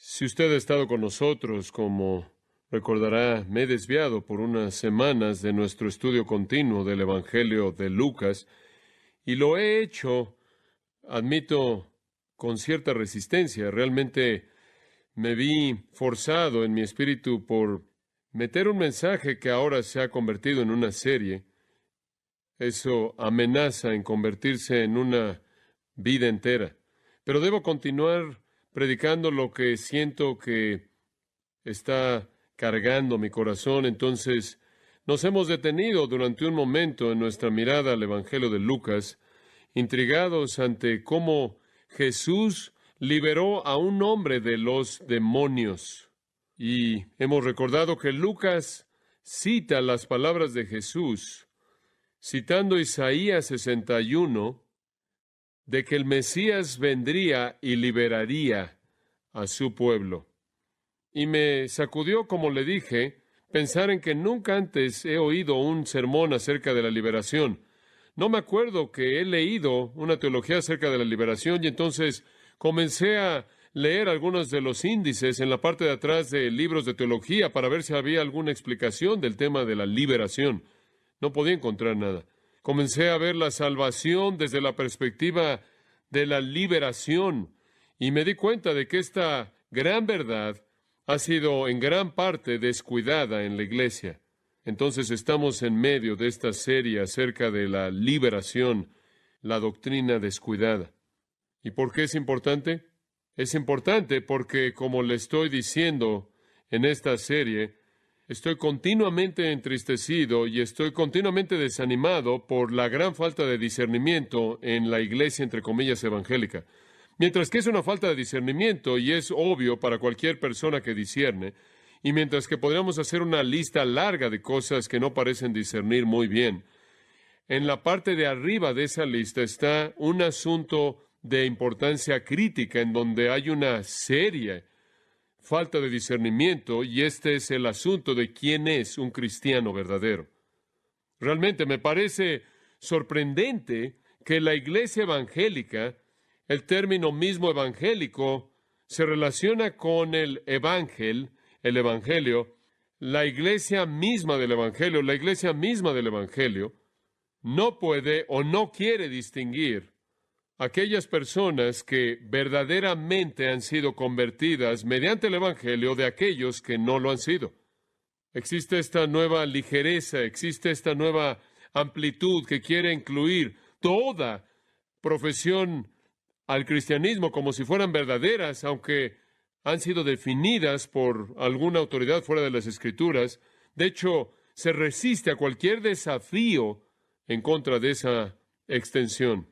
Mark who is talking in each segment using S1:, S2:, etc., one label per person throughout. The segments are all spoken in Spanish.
S1: Si usted ha estado con nosotros, como recordará, me he desviado por unas semanas de nuestro estudio continuo del Evangelio de Lucas, y lo he hecho, admito, con cierta resistencia. Realmente me vi forzado en mi espíritu por meter un mensaje que ahora se ha convertido en una serie. Eso amenaza en convertirse en una vida entera. Pero debo continuar predicando lo que siento que está cargando mi corazón. Entonces, nos hemos detenido durante un momento en nuestra mirada al Evangelio de Lucas, intrigados ante cómo Jesús liberó a un hombre de los demonios. Y hemos recordado que Lucas cita las palabras de Jesús, citando Isaías 61, de que el Mesías vendría y liberaría a su pueblo. Y me sacudió, como le dije, pensar en que nunca antes he oído un sermón acerca de la liberación. No me acuerdo que he leído una teología acerca de la liberación, y entonces comencé a leer algunos de los índices en la parte de atrás de libros de teología para ver si había alguna explicación del tema de la liberación. No podía encontrar nada. Comencé a ver la salvación desde la perspectiva de la liberación, y me di cuenta de que esta gran verdad ha sido en gran parte descuidada en la iglesia. Entonces estamos en medio de esta serie acerca de la liberación, la doctrina descuidada. ¿Y por qué es importante? Es importante porque, como le estoy diciendo en esta serie, estoy continuamente entristecido y estoy continuamente desanimado por la gran falta de discernimiento en la iglesia, entre comillas, evangélica. Mientras que es una falta de discernimiento y es obvio para cualquier persona que discierne, y mientras que podríamos hacer una lista larga de cosas que no parecen discernir muy bien, en la parte de arriba de esa lista está un asunto de importancia crítica en donde hay una seria falta de discernimiento, y este es el asunto de quién es un cristiano verdadero. Realmente me parece sorprendente que la iglesia evangélica, el término mismo evangélico, se relaciona con el evangelio, la iglesia misma del evangelio, no puede o no quiere distinguir aquellas personas que verdaderamente han sido convertidas mediante el Evangelio de aquellos que no lo han sido. Existe esta nueva ligereza, existe esta nueva amplitud que quiere incluir toda profesión al cristianismo como si fueran verdaderas, aunque han sido definidas por alguna autoridad fuera de las Escrituras. De hecho, se resiste a cualquier desafío en contra de esa extensión.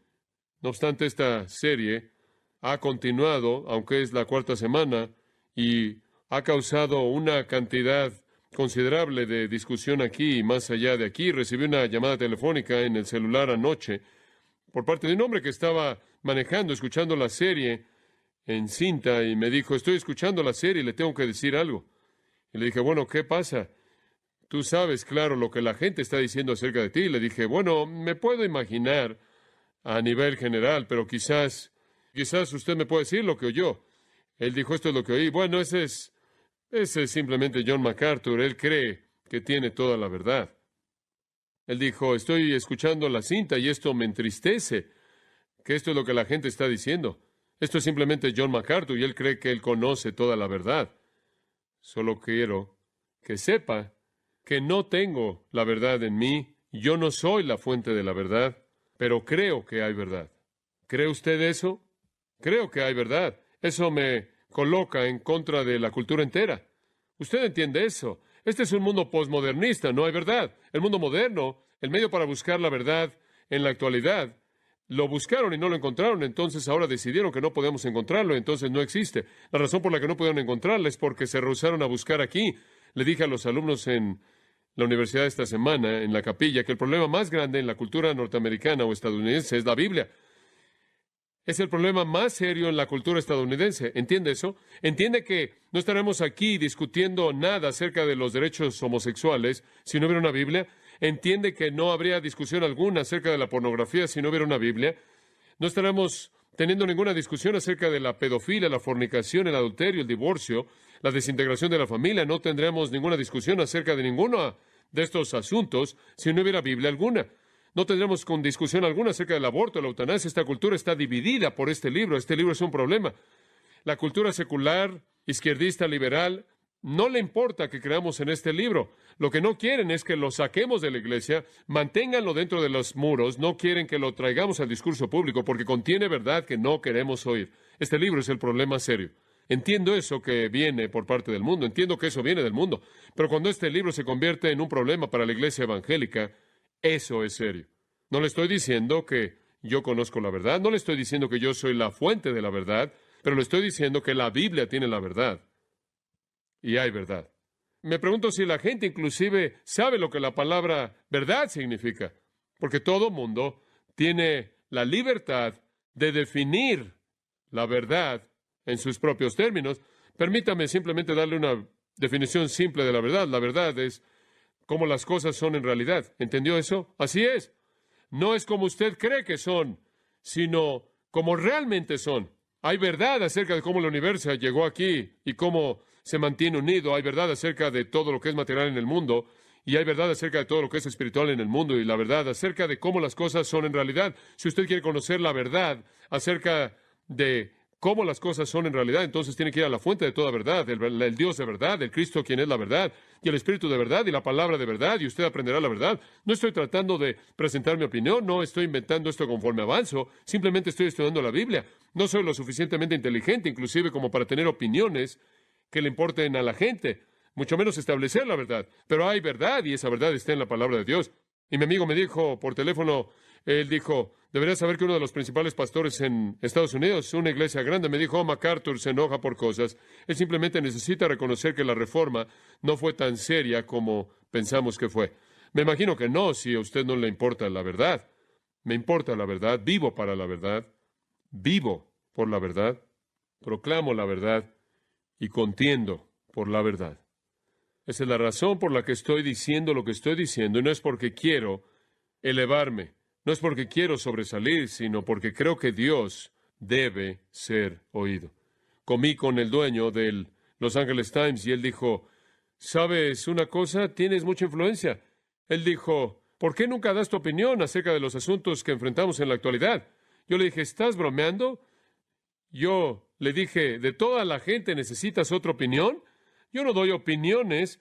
S1: No obstante, esta serie ha continuado, aunque es la cuarta semana, y ha causado una cantidad considerable de discusión aquí y más allá de aquí. Recibí una llamada telefónica en el celular anoche por parte de un hombre que estaba manejando, escuchando la serie en cinta, y me dijo: estoy escuchando la serie y le tengo que decir algo. Y le dije: bueno, ¿qué pasa? Tú sabes, claro, lo que la gente está diciendo acerca de ti. Y le dije: bueno, me puedo imaginar a nivel general, pero quizás usted me puede decir lo que oyó. Él dijo: esto es lo que oí. Bueno, ese es simplemente John MacArthur. Él cree que tiene toda la verdad. Él dijo: estoy escuchando la cinta y esto me entristece, que esto es lo que la gente está diciendo. Esto es simplemente John MacArthur y él cree que él conoce toda la verdad. Solo quiero que sepa que no tengo la verdad en mí. Yo no soy la fuente de la verdad, pero creo que hay verdad. ¿Cree usted eso? Creo que hay verdad. Eso me coloca en contra de la cultura entera. Usted entiende eso. Este es un mundo posmodernista, no hay verdad. El mundo moderno, el medio para buscar la verdad en la actualidad, lo buscaron y no lo encontraron, entonces ahora decidieron que no podemos encontrarlo, entonces no existe. La razón por la que no pudieron encontrarla es porque se rehusaron a buscar aquí. Le dije a los alumnos en la universidad esta semana, en la capilla, que el problema más grande en la cultura norteamericana o estadounidense es la Biblia. Es el problema más serio en la cultura estadounidense. ¿Entiende eso? ¿Entiende que no estaremos aquí discutiendo nada acerca de los derechos homosexuales si no hubiera una Biblia? ¿Entiende que no habría discusión alguna acerca de la pornografía si no hubiera una Biblia? No estaremos teniendo ninguna discusión acerca de la pedofilia, la fornicación, el adulterio, el divorcio, la desintegración de la familia. No tendremos ninguna discusión acerca de ninguno de estos asuntos si no hubiera Biblia alguna. No tendremos con discusión alguna acerca del aborto, la eutanasia. Esta cultura está dividida por este libro. Este libro es un problema. La cultura secular, izquierdista, liberal, no le importa que creamos en este libro. Lo que no quieren es que lo saquemos de la iglesia, manténganlo dentro de los muros, no quieren que lo traigamos al discurso público porque contiene verdad que no queremos oír. Este libro es el problema serio. Entiendo eso que viene por parte del mundo, entiendo que eso viene del mundo, pero cuando este libro se convierte en un problema para la iglesia evangélica, eso es serio. No le estoy diciendo que yo conozco la verdad, no le estoy diciendo que yo soy la fuente de la verdad, pero le estoy diciendo que la Biblia tiene la verdad. Y hay verdad. Me pregunto si la gente inclusive sabe lo que la palabra verdad significa, porque todo mundo tiene la libertad de definir la verdad en sus propios términos. Permítame simplemente darle una definición simple de la verdad. La verdad es cómo las cosas son en realidad. ¿Entendió eso? Así es. No es como usted cree que son, sino como realmente son. Hay verdad acerca de cómo el universo llegó aquí y cómo se mantiene unido. Hay verdad acerca de todo lo que es material en el mundo y hay verdad acerca de todo lo que es espiritual en el mundo y la verdad acerca de cómo las cosas son en realidad. Si usted quiere conocer la verdad acerca de cómo las cosas son en realidad, entonces tiene que ir a la fuente de toda verdad, el Dios de verdad, el Cristo quien es la verdad, y el Espíritu de verdad, y la palabra de verdad, y usted aprenderá la verdad. No estoy tratando de presentar mi opinión, no estoy inventando esto conforme avanzo, simplemente estoy estudiando la Biblia. No soy lo suficientemente inteligente, inclusive como para tener opiniones que le importen a la gente, mucho menos establecer la verdad. Pero hay verdad, y esa verdad está en la palabra de Dios. Y mi amigo me dijo por teléfono, él dijo, deberías saber que uno de los principales pastores en Estados Unidos, una iglesia grande, me dijo, MacArthur se enoja por cosas. Él simplemente necesita reconocer que la reforma no fue tan seria como pensamos que fue. Me imagino que no, si a usted no le importa la verdad. Me importa la verdad, vivo para la verdad, vivo por la verdad, proclamo la verdad y contiendo por la verdad. Esa es la razón por la que estoy diciendo lo que estoy diciendo, y no es porque quiero elevarme, no es porque quiero sobresalir, sino porque creo que Dios debe ser oído. Comí con el dueño del Los Angeles Times y él dijo, ¿sabes una cosa? Tienes mucha influencia. Él dijo, ¿por qué nunca das tu opinión acerca de los asuntos que enfrentamos en la actualidad? Yo le dije, ¿estás bromeando? Yo le dije, ¿de toda la gente necesitas otra opinión? Yo no doy opiniones,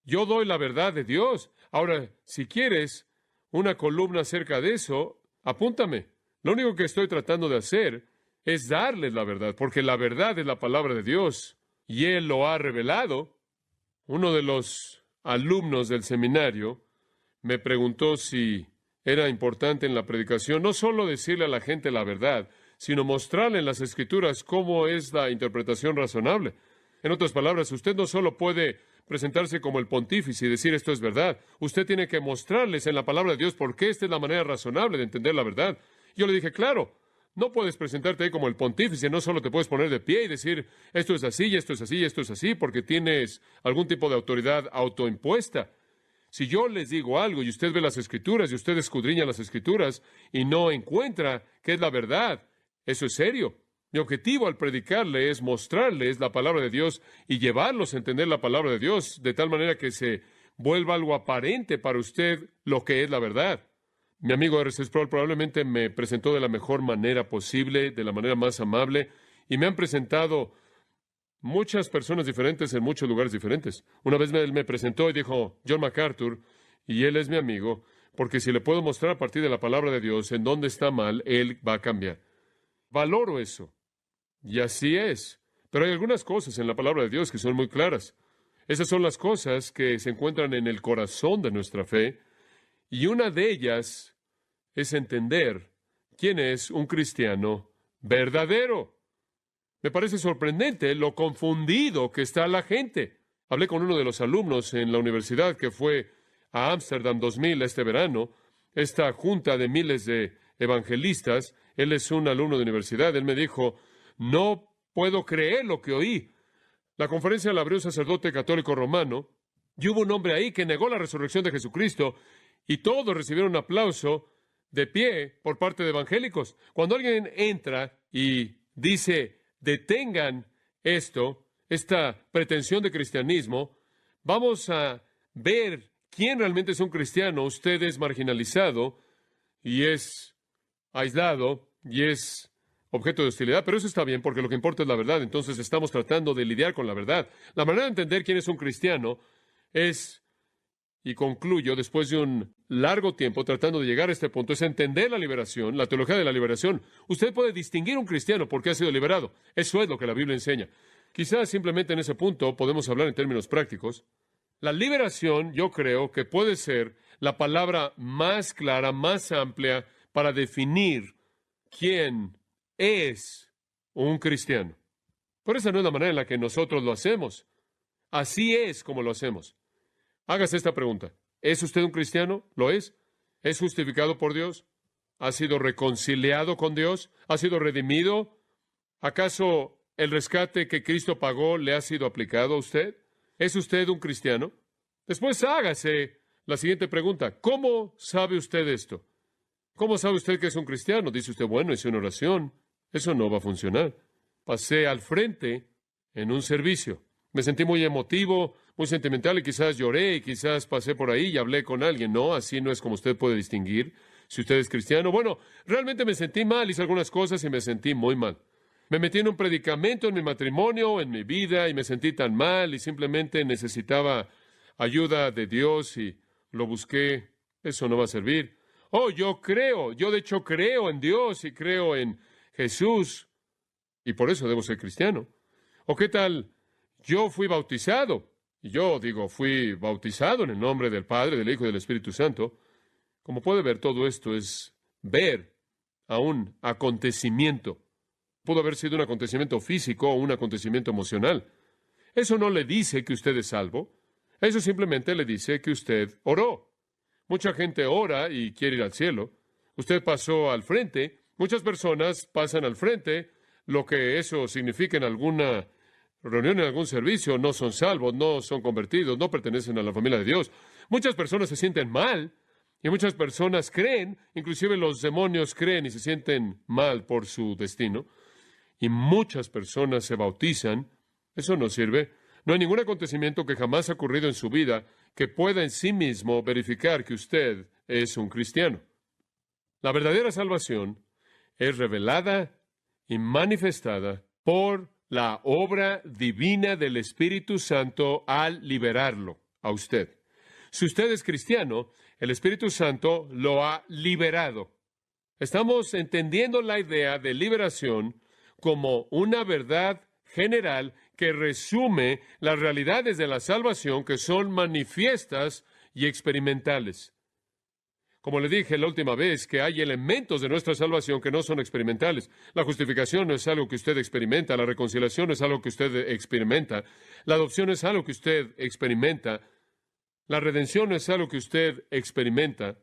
S1: yo doy la verdad de Dios. Ahora, si quieres una columna acerca de eso, apúntame. Lo único que estoy tratando de hacer es darles la verdad, porque la verdad es la palabra de Dios, y Él lo ha revelado. Uno de los alumnos del seminario me preguntó si era importante en la predicación no solo decirle a la gente la verdad, sino mostrarle en las Escrituras cómo es la interpretación razonable. En otras palabras, usted no solo puede presentarse como el pontífice y decir esto es verdad. Usted tiene que mostrarles en la palabra de Dios por qué esta es la manera razonable de entender la verdad. Yo le dije, claro, no puedes presentarte ahí como el pontífice, no solo te puedes poner de pie y decir esto es así, y esto es así, y esto es así, porque tienes algún tipo de autoridad autoimpuesta. Si yo les digo algo y usted ve las Escrituras y usted escudriña las Escrituras y no encuentra qué es la verdad, eso es serio. Mi objetivo al predicarle es mostrarles la palabra de Dios y llevarlos a entender la palabra de Dios de tal manera que se vuelva algo aparente para usted lo que es la verdad. Mi amigo R.C. Sproul probablemente me presentó de la mejor manera posible, de la manera más amable, y me han presentado muchas personas diferentes en muchos lugares diferentes. Una vez él me presentó y dijo, John MacArthur, y él es mi amigo, porque si le puedo mostrar a partir de la palabra de Dios en dónde está mal, él va a cambiar. Valoro eso. Y así es. Pero hay algunas cosas en la palabra de Dios que son muy claras. Esas son las cosas que se encuentran en el corazón de nuestra fe. Y una de ellas es entender quién es un cristiano verdadero. Me parece sorprendente lo confundido que está la gente. Hablé con uno de los alumnos en la universidad que fue a Ámsterdam 2000 este verano, esta junta de miles de evangelistas. Él es un alumno de universidad. Él me dijo, no puedo creer lo que oí. La conferencia la abrió un sacerdote católico romano y hubo un hombre ahí que negó la resurrección de Jesucristo y todos recibieron un aplauso de pie por parte de evangélicos. Cuando alguien entra y dice, detengan esta pretensión de cristianismo, vamos a ver quién realmente es un cristiano. Usted es marginalizado y es aislado y es objeto de hostilidad, pero eso está bien porque lo que importa es la verdad. Entonces estamos tratando de lidiar con la verdad. La manera de entender quién es un cristiano es, y concluyo, después de un largo tiempo tratando de llegar a este punto, es entender la liberación, la teología de la liberación. Usted puede distinguir un cristiano porque ha sido liberado. Eso es lo que la Biblia enseña. Quizás simplemente en ese punto podemos hablar en términos prácticos. La liberación, yo creo que puede ser la palabra más clara, más amplia para definir quién es un cristiano. Pero esa no es la manera en la que nosotros lo hacemos. Así es como lo hacemos. Hágase esta pregunta. ¿Es usted un cristiano? ¿Lo es? ¿Es justificado por Dios? ¿Ha sido reconciliado con Dios? ¿Ha sido redimido? ¿Acaso el rescate que Cristo pagó le ha sido aplicado a usted? ¿Es usted un cristiano? Después hágase la siguiente pregunta. ¿Cómo sabe usted esto? ¿Cómo sabe usted que es un cristiano? Dice usted, bueno, hice una oración. Eso no va a funcionar. Pasé al frente en un servicio. Me sentí muy emotivo, muy sentimental y quizás lloré y quizás pasé por ahí y hablé con alguien. No, así no es como usted puede distinguir si usted es cristiano. Bueno, realmente me sentí mal, hice algunas cosas y me sentí muy mal. Me metí en un predicamento en mi matrimonio, en mi vida, y me sentí tan mal y simplemente necesitaba ayuda de Dios y lo busqué. Eso no va a servir. Oh, yo de hecho creo en Dios y creo en Jesús y por eso debo ser cristiano. ¿O qué tal? Yo fui bautizado. Y yo digo, fui bautizado en el nombre del Padre, del Hijo y del Espíritu Santo. Como puede ver, todo esto es ver a un acontecimiento. Pudo haber sido un acontecimiento físico o un acontecimiento emocional. Eso no le dice que usted es salvo. Eso simplemente le dice que usted oró. Mucha gente ora y quiere ir al cielo. Usted pasó al frente. Muchas personas pasan al frente. Lo que eso significa en alguna reunión, en algún servicio, no son salvos, no son convertidos, no pertenecen a la familia de Dios. Muchas personas se sienten mal y muchas personas creen, inclusive los demonios creen y se sienten mal por su destino. Y muchas personas se bautizan. Eso no sirve. No hay ningún acontecimiento que jamás ha ocurrido en su vida que pueda en sí mismo verificar que usted es un cristiano. La verdadera salvación es revelada y manifestada por la obra divina del Espíritu Santo al liberarlo a usted. Si usted es cristiano, el Espíritu Santo lo ha liberado. Estamos entendiendo la idea de liberación como una verdad general que resume las realidades de la salvación que son manifiestas y experimentales. Como le dije la última vez, que hay elementos de nuestra salvación que no son experimentales. La justificación no es algo que usted experimenta, la reconciliación no es algo que usted experimenta, la adopción es algo que usted experimenta, la redención no es algo que usted experimenta.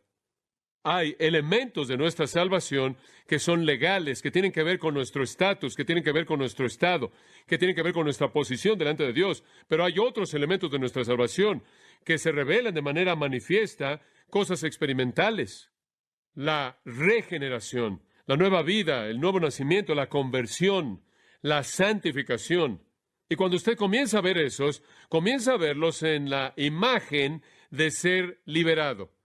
S1: Hay elementos de nuestra salvación que son legales, que tienen que ver con nuestro estatus, que tienen que ver con nuestro estado, que tienen que ver con nuestra posición delante de Dios. Pero hay otros elementos de nuestra salvación que se revelan de manera manifiesta, cosas experimentales. La regeneración, la nueva vida, el nuevo nacimiento, la conversión, la santificación. Y cuando usted comienza a ver esos, comienza a verlos en la imagen de ser liberado.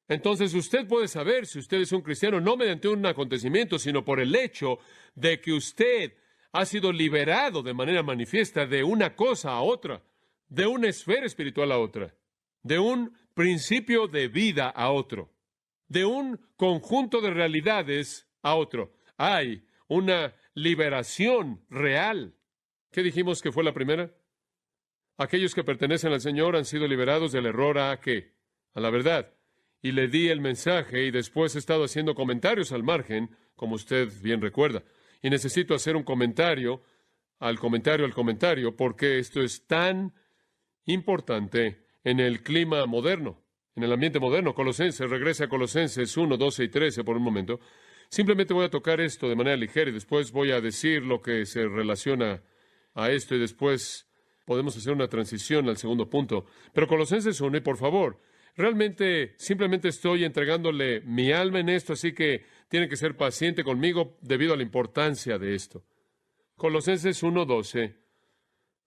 S1: Entonces usted puede saber si usted es un cristiano no mediante un acontecimiento, sino por el hecho de que usted ha sido liberado de manera manifiesta de una cosa a otra, de una esfera espiritual a otra, de un principio de vida a otro, de un conjunto de realidades a otro. Hay una liberación real. ¿Qué dijimos que fue la primera? Aquellos que pertenecen al Señor han sido liberados del error ¿a qué? A la verdad. Y le di el mensaje y después he estado haciendo comentarios al margen, como usted bien recuerda. Y necesito hacer un comentario, porque esto es tan importante en el clima moderno, en el ambiente moderno. Colosenses, regresa a Colosenses 1, 12 y 13 por un momento. Simplemente voy a tocar esto de manera ligera y después voy a decir lo que se relaciona a esto y después podemos hacer una transición al segundo punto. Pero Colosenses 1, y por favor, Realmente, simplemente estoy entregándole mi alma en esto, así que tiene que ser paciente conmigo debido a la importancia de esto. Colosenses 1:12,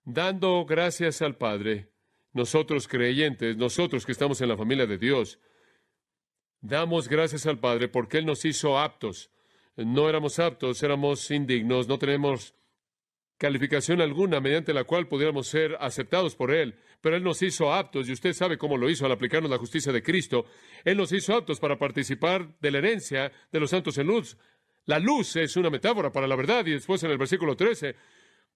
S1: dando gracias al Padre, nosotros creyentes, nosotros que estamos en la familia de Dios, damos gracias al Padre porque Él nos hizo aptos. No éramos aptos, éramos indignos, no tenemos calificación alguna mediante la cual pudiéramos ser aceptados por Él, pero Él nos hizo aptos, y usted sabe cómo lo hizo al aplicarnos la justicia de Cristo. Él nos hizo aptos para participar de la herencia de los santos en luz. La luz es una metáfora para la verdad, y después en el versículo 13,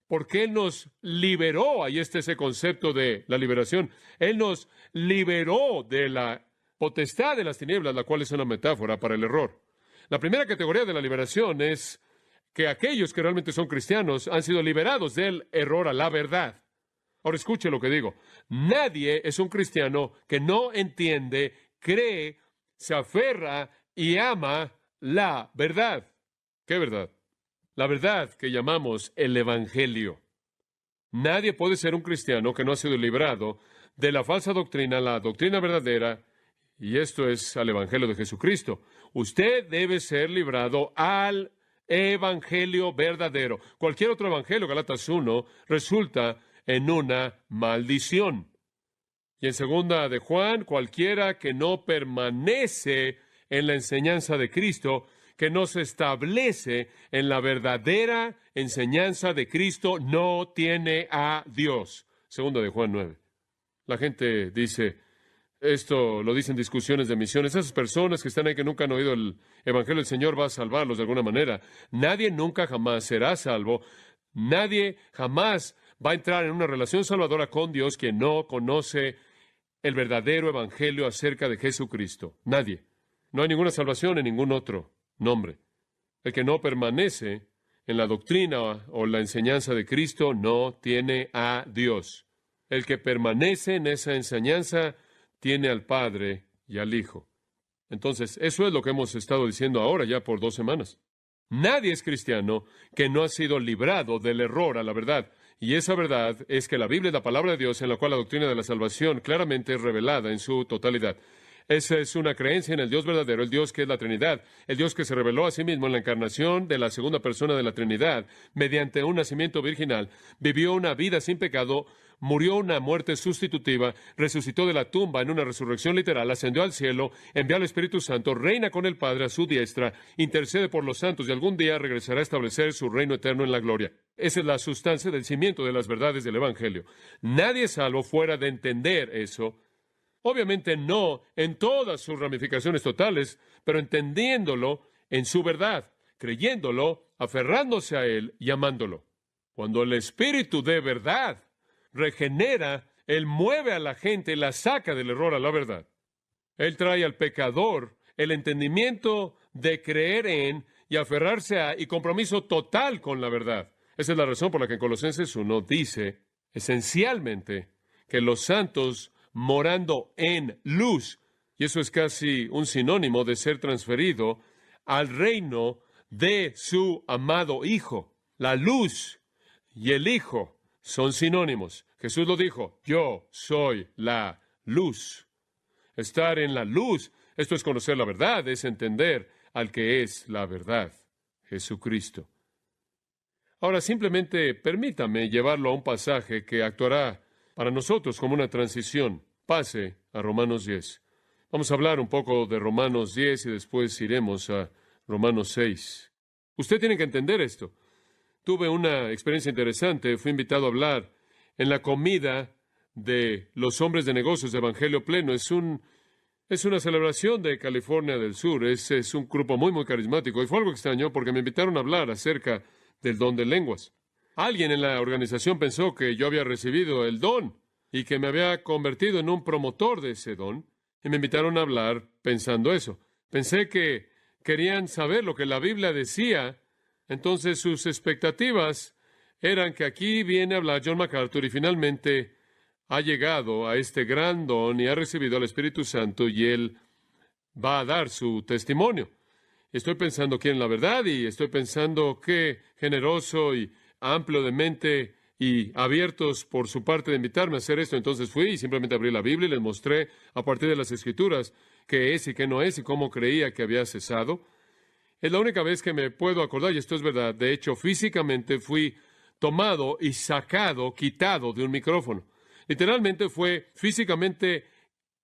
S1: porque Él nos liberó, ahí está ese concepto de la liberación, Él nos liberó de la potestad de las tinieblas, la cual es una metáfora para el error. La primera categoría de la liberación es que aquellos que realmente son cristianos han sido liberados del error a la verdad. Ahora escuche lo que digo. Nadie es un cristiano que no entiende, cree, se aferra y ama la verdad. ¿Qué verdad? La verdad que llamamos el Evangelio. Nadie puede ser un cristiano que no ha sido librado de la falsa doctrina, la doctrina verdadera, y esto es al Evangelio de Jesucristo. Usted debe ser librado al Evangelio verdadero. Cualquier otro evangelio, Galatas 1, resulta en una maldición. Y en segunda de Juan, cualquiera que no permanece en la enseñanza de Cristo, que no se establece en la verdadera enseñanza de Cristo, no tiene a Dios. Segunda de Juan 9. La gente dice, esto lo dicen discusiones de misiones. Esas personas que están ahí que nunca han oído el Evangelio del Señor va a salvarlos de alguna manera. Nadie nunca jamás será salvo. Nadie jamás va a entrar en una relación salvadora con Dios quien no conoce el verdadero Evangelio acerca de Jesucristo. Nadie. No hay ninguna salvación en ningún otro nombre. El que no permanece en la doctrina o la enseñanza de Cristo no tiene a Dios. El que permanece en esa enseñanza tiene al Padre y al Hijo. Entonces, eso es lo que hemos estado diciendo ahora ya por 2 semanas. Nadie es cristiano que no ha sido librado del error a la verdad. Y esa verdad es que la Biblia es la palabra de Dios en la cual la doctrina de la salvación claramente es revelada en su totalidad. Esa es una creencia en el Dios verdadero, el Dios que es la Trinidad, el Dios que se reveló a sí mismo en la encarnación de la segunda persona de la Trinidad, mediante un nacimiento virginal, vivió una vida sin pecado, murió una muerte sustitutiva, resucitó de la tumba en una resurrección literal, ascendió al cielo, envió al Espíritu Santo, reina con el Padre a su diestra, intercede por los santos y algún día regresará a establecer su reino eterno en la gloria. Esa es la sustancia del cimiento de las verdades del Evangelio. Nadie es salvo fuera de entender eso. Obviamente no en todas sus ramificaciones totales, pero entendiéndolo en su verdad, creyéndolo, aferrándose a Él y amándolo. Cuando el Espíritu de verdad regenera, Él mueve a la gente, la saca del error a la verdad. Él trae al pecador el entendimiento de creer en y aferrarse a y compromiso total con la verdad. Esa es la razón por la que en Colosenses 1 dice esencialmente que los santos morando en luz, y eso es casi un sinónimo de ser transferido al reino de su amado Hijo. La luz y el Hijo son sinónimos. Jesús lo dijo, yo soy la luz. Estar en la luz, esto es conocer la verdad, es entender al que es la verdad, Jesucristo. Ahora, simplemente permítame llevarlo a un pasaje que actuará para nosotros como una transición. Pase a Romanos 10. Vamos a hablar un poco de Romanos 10 y después iremos a Romanos 6. Usted tiene que entender esto. Tuve una experiencia interesante. Fui invitado a hablar en la comida de los hombres de negocios de Evangelio Pleno. Es una celebración de California del Sur. Es un grupo muy, muy carismático. Y fue algo extraño porque me invitaron a hablar acerca del don de lenguas. Alguien en la organización pensó que yo había recibido el don y que me había convertido en un promotor de ese don, y me invitaron a hablar pensando eso. Pensé que querían saber lo que la Biblia decía, entonces sus expectativas eran que aquí viene a hablar John MacArthur y finalmente ha llegado a este gran don y ha recibido al Espíritu Santo y él va a dar su testimonio. Estoy pensando quién es la verdad y estoy pensando qué generoso y amplio de mente y abiertos por su parte de invitarme a hacer esto. Entonces fui y simplemente abrí la Biblia y les mostré a partir de las Escrituras qué es y qué no es y cómo creía que había cesado. Es la única vez que me puedo acordar, y esto es verdad. De hecho, físicamente fui tomado y sacado, quitado de un micrófono. Literalmente fue físicamente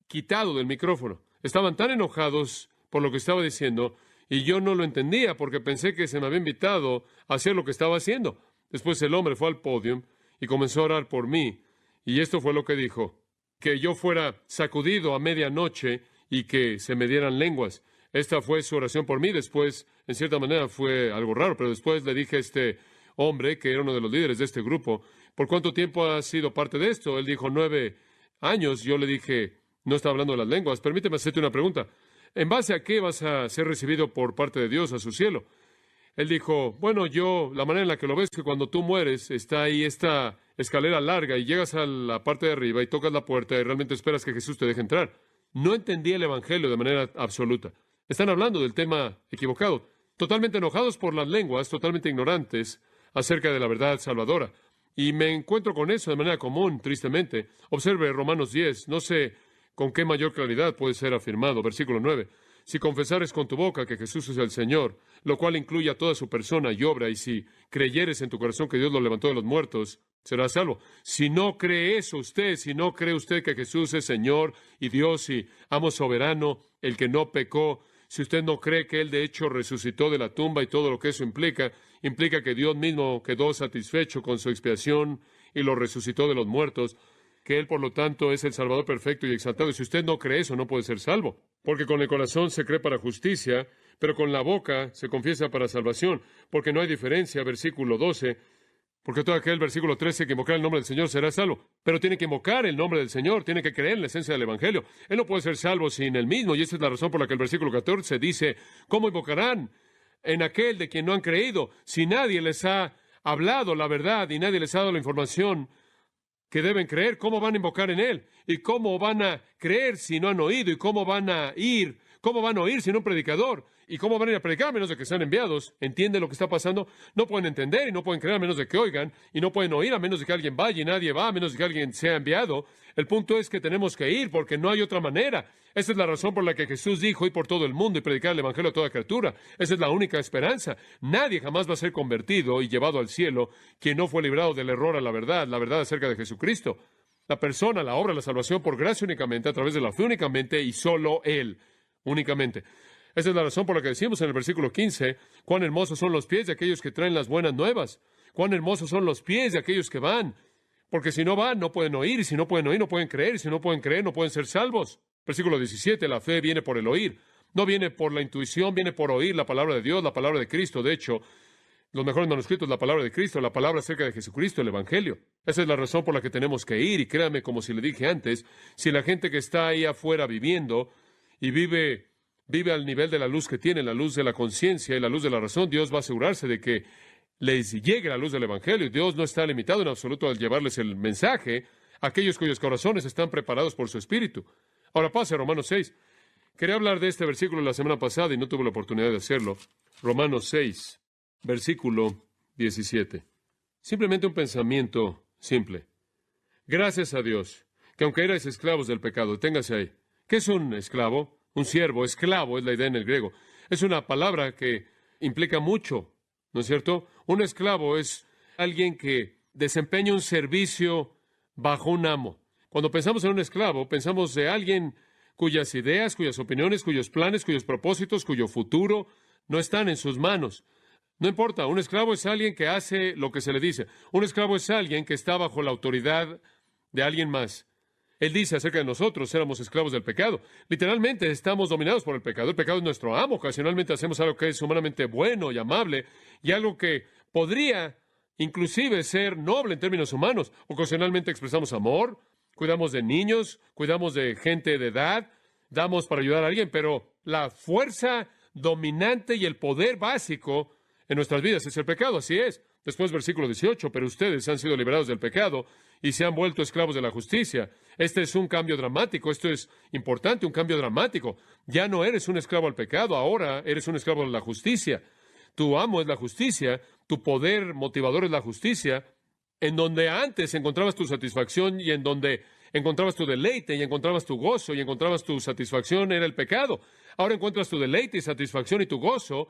S1: quitado del micrófono. Estaban tan enojados por lo que estaba diciendo y yo no lo entendía porque pensé que se me había invitado a hacer lo que estaba haciendo. Después el hombre fue al podio y comenzó a orar por mí. Y esto fue lo que dijo: que yo fuera sacudido a medianoche y que se me dieran lenguas. Esta fue su oración por mí. Después, en cierta manera, fue algo raro, pero después le dije a este hombre, que era uno de los líderes de este grupo: ¿por cuánto tiempo has sido parte de esto? Él dijo 9 años. Yo le dije: no está hablando de las lenguas. Permíteme hacerte una pregunta. ¿En base a qué vas a ser recibido por parte de Dios a su cielo? Él dijo: bueno, la manera en la que lo ves es que cuando tú mueres, está ahí esta escalera larga y llegas a la parte de arriba y tocas la puerta y realmente esperas que Jesús te deje entrar. No entendí el Evangelio de manera absoluta. Están hablando del tema equivocado. Totalmente enojados por las lenguas, totalmente ignorantes acerca de la verdad salvadora. Y me encuentro con eso de manera común, tristemente. Observe Romanos 10. No sé con qué mayor claridad puede ser afirmado. Versículo 9. Si confesares con tu boca que Jesús es el Señor, lo cual incluye a toda su persona y obra, y si creyeres en tu corazón que Dios lo levantó de los muertos, serás salvo. Si no cree eso usted, si no cree usted que Jesús es Señor y Dios y amo soberano, el que no pecó, si usted no cree que Él de hecho resucitó de la tumba y todo lo que eso implica que Dios mismo quedó satisfecho con su expiación y lo resucitó de los muertos, que Él, por lo tanto, es el Salvador perfecto y exaltado. Y si usted no cree eso, no puede ser salvo. Porque con el corazón se cree para justicia, pero con la boca se confiesa para salvación. Porque no hay diferencia, versículo 12. Porque todo aquel, versículo 13, que invocar el nombre del Señor será salvo. Pero tiene que invocar el nombre del Señor, tiene que creer en la esencia del Evangelio. Él no puede ser salvo sin Él mismo. Y esa es la razón por la que el versículo 14 dice: ¿cómo invocarán en aquel de quien no han creído? Si nadie les ha hablado la verdad y nadie les ha dado la información que deben creer, ¿cómo van a invocar en Él? ¿Y cómo van a creer si no han oído? ¿Y cómo van a ir? ¿Cómo van a oír sin un predicador? ¿Y cómo van a ir a predicar a menos de que sean enviados? ¿Entienden lo que está pasando? No pueden entender y no pueden creer a menos de que oigan, y no pueden oír a menos de que alguien vaya, y nadie va a menos de que alguien sea enviado. El punto es que tenemos que ir porque no hay otra manera. Esa es la razón por la que Jesús dijo: ir por todo el mundo y predicar el Evangelio a toda criatura. Esa es la única esperanza. Nadie jamás va a ser convertido y llevado al cielo quien no fue librado del error a la verdad acerca de Jesucristo. La persona, la obra, la salvación por gracia únicamente, a través de la fe únicamente y solo Él, únicamente. Esa es la razón por la que decimos en el versículo 15, cuán hermosos son los pies de aquellos que traen las buenas nuevas. Cuán hermosos son los pies de aquellos que van. Porque si no van, no pueden oír, y si no pueden oír, no pueden creer, y si no pueden creer, no pueden ser salvos. Versículo 17, la fe viene por el oír. No viene por la intuición, viene por oír la palabra de Dios, la palabra de Cristo. De hecho, los mejores manuscritos, la palabra de Cristo, la palabra acerca de Jesucristo, el Evangelio. Esa es la razón por la que tenemos que ir, y créame, como si le dije antes, si la gente que está ahí afuera viviendo y vive al nivel de la luz que tiene, la luz de la conciencia y la luz de la razón, Dios va a asegurarse de que les llegue la luz del Evangelio. Dios no está limitado en absoluto al llevarles el mensaje a aquellos cuyos corazones están preparados por su Espíritu. Ahora pase a Romanos 6. Quería hablar de este versículo la semana pasada y no tuve la oportunidad de hacerlo. Romanos 6, versículo 17. Simplemente un pensamiento simple. Gracias a Dios, que aunque erais esclavos del pecado, téngase ahí. ¿Qué es un esclavo? Un siervo, esclavo es la idea en el griego. Es una palabra que implica mucho, ¿no es cierto? Un esclavo es alguien que desempeña un servicio bajo un amo. Cuando pensamos en un esclavo, pensamos de alguien cuyas ideas, cuyas opiniones, cuyos planes, cuyos propósitos, cuyo futuro no están en sus manos. No importa, un esclavo es alguien que hace lo que se le dice. Un esclavo es alguien que está bajo la autoridad de alguien más. Él dice acerca de nosotros, éramos esclavos del pecado. Literalmente estamos dominados por el pecado. El pecado es nuestro amo. Ocasionalmente hacemos algo que es humanamente bueno y amable y algo que podría inclusive ser noble en términos humanos. Ocasionalmente expresamos amor, cuidamos de niños, cuidamos de gente de edad, damos para ayudar a alguien, pero la fuerza dominante y el poder básico en nuestras vidas es el pecado, así es. Después, versículo 18, pero ustedes han sido liberados del pecado y se han vuelto esclavos de la justicia. Este es un cambio dramático, esto es importante, un cambio dramático. Ya no eres un esclavo al pecado, ahora eres un esclavo de la justicia. Tu amo es la justicia, tu poder motivador es la justicia, En donde antes encontrabas tu satisfacción y en donde encontrabas tu deleite y encontrabas tu gozo y encontrabas tu satisfacción era el pecado. Ahora encuentras tu deleite y satisfacción y tu gozo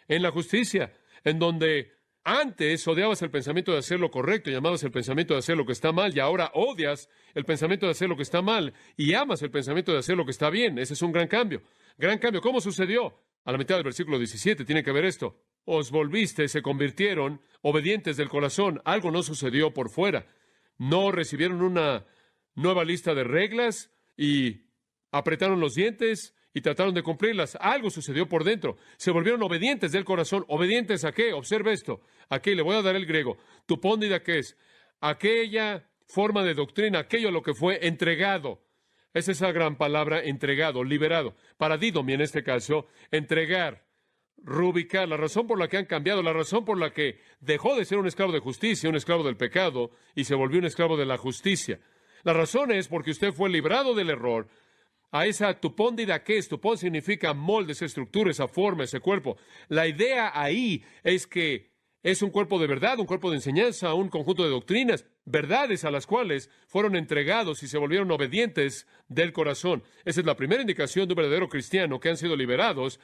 S1: en la justicia. En donde antes odiabas el pensamiento de hacer lo correcto y amabas el pensamiento de hacer lo que está mal, y ahora odias el pensamiento de hacer lo que está mal y amas el pensamiento de hacer lo que está bien. Ese es un gran cambio. Gran cambio. ¿Cómo sucedió? A la mitad del versículo 17 tiene que ver esto. Os volviste, se convirtieron obedientes del corazón. Algo no sucedió por fuera. No recibieron una nueva lista de reglas y apretaron los dientes y trataron de cumplirlas. Algo sucedió por dentro. Se volvieron obedientes del corazón. ¿Obedientes a qué? Observe esto. Aquí le voy a dar el griego. Tupóndida, ¿qué es? Aquella forma de doctrina, aquello a lo que fue entregado. Es esa gran palabra, entregado, liberado. Paradidomi en este caso, entregar, rubricar. La razón por la que han cambiado, la razón por la que dejó de ser un esclavo de justicia, un esclavo del pecado, y se volvió un esclavo de la justicia. La razón es porque usted fue librado del error, a esa tupóndida que es. Tupón significa molde, esa estructura, esa forma, ese cuerpo. La idea ahí es que es un cuerpo de verdad, un cuerpo de enseñanza, un conjunto de doctrinas, verdades a las cuales fueron entregados y se volvieron obedientes del corazón. Esa es la primera indicación de un verdadero cristiano, que han sido liberados,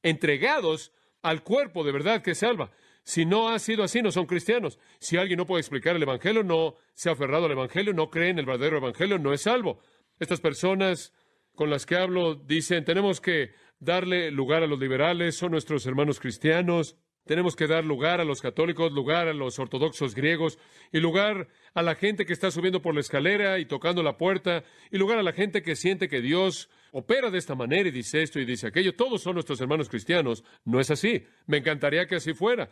S1: entregados al cuerpo de verdad que salva. Si no ha sido así, no son cristianos. Si alguien no puede explicar el Evangelio, no se ha aferrado al Evangelio, no cree en el verdadero Evangelio, no es salvo. Estas personas con las que hablo dicen, tenemos que darle lugar a los liberales, son nuestros hermanos cristianos, tenemos que dar lugar a los católicos, lugar a los ortodoxos griegos, y lugar a la gente que está subiendo por la escalera y tocando la puerta, y lugar a la gente que siente que Dios opera de esta manera y dice esto y dice aquello. Todos son nuestros hermanos cristianos. No es así. Me encantaría que así fuera.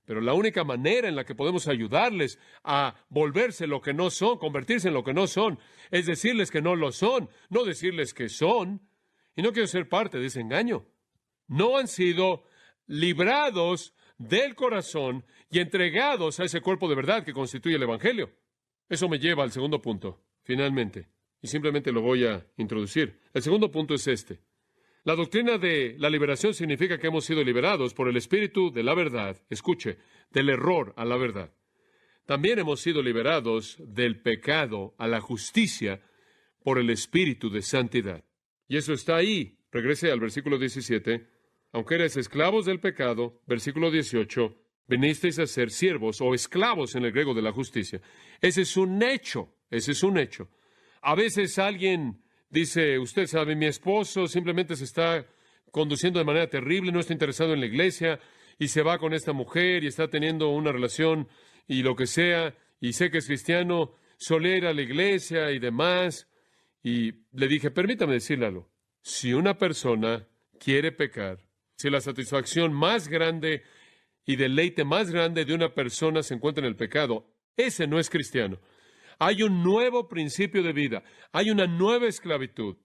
S1: Pero la única manera en la que podemos ayudarles a volverse lo que no son, convertirse en lo que no son, es decirles que no lo son, no decirles que son. Y no quiero ser parte de ese engaño. No han sido librados del corazón y entregados a ese cuerpo de verdad que constituye el Evangelio. Eso me lleva al segundo punto, finalmente, y simplemente lo voy a introducir. El segundo punto es este. La doctrina de la liberación significa que hemos sido liberados por el Espíritu de la verdad, escuche, del error a la verdad. También hemos sido liberados del pecado a la justicia por el Espíritu de santidad. Y eso está ahí. Regrese al versículo 17. Aunque eres esclavos del pecado, versículo 18, vinisteis a ser siervos o esclavos en el griego de la justicia. Ese es un hecho, ese es un hecho. A veces alguien dice, usted sabe, mi esposo simplemente se está conduciendo de manera terrible, no está interesado en la iglesia, y se va con esta mujer y está teniendo una relación y lo que sea, y sé que es cristiano, solía ir a la iglesia y demás. Y le dije, permítame decirle algo. Si una persona quiere pecar, si la satisfacción más grande y deleite más grande de una persona se encuentra en el pecado, ese no es cristiano. Hay un nuevo principio de vida, hay una nueva esclavitud,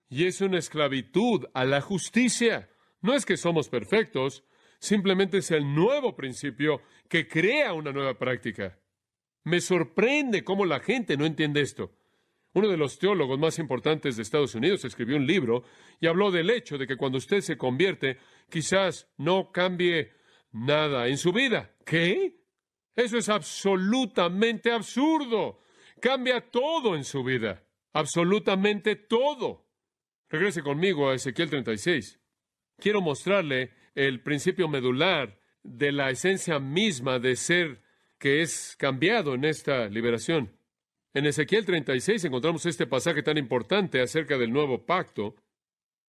S1: y es una esclavitud a la justicia. No es que somos perfectos, simplemente es el nuevo principio que crea una nueva práctica. Me sorprende cómo la gente no entiende esto. Uno de los teólogos más importantes de Estados Unidos escribió un libro y habló del hecho de que cuando usted se convierte, quizás no cambie nada en su vida. ¿Qué? Eso es absolutamente absurdo. Cambia todo en su vida. Absolutamente todo. Regrese conmigo a Ezequiel 36. Quiero mostrarle el principio medular de la esencia misma de ser que es cambiado en esta liberación. En Ezequiel 36 encontramos este pasaje tan importante acerca del nuevo pacto,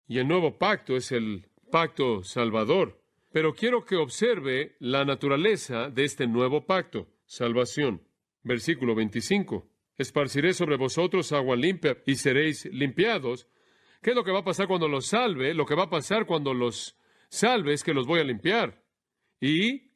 S1: y el nuevo pacto es el pacto salvador. Pero quiero que observe la naturaleza de este nuevo pacto, salvación. Versículo 25. Esparciré sobre vosotros agua limpia y seréis limpiados. ¿Qué es lo que va a pasar cuando los salve? Lo que va a pasar cuando los salve es que los voy a limpiar. Y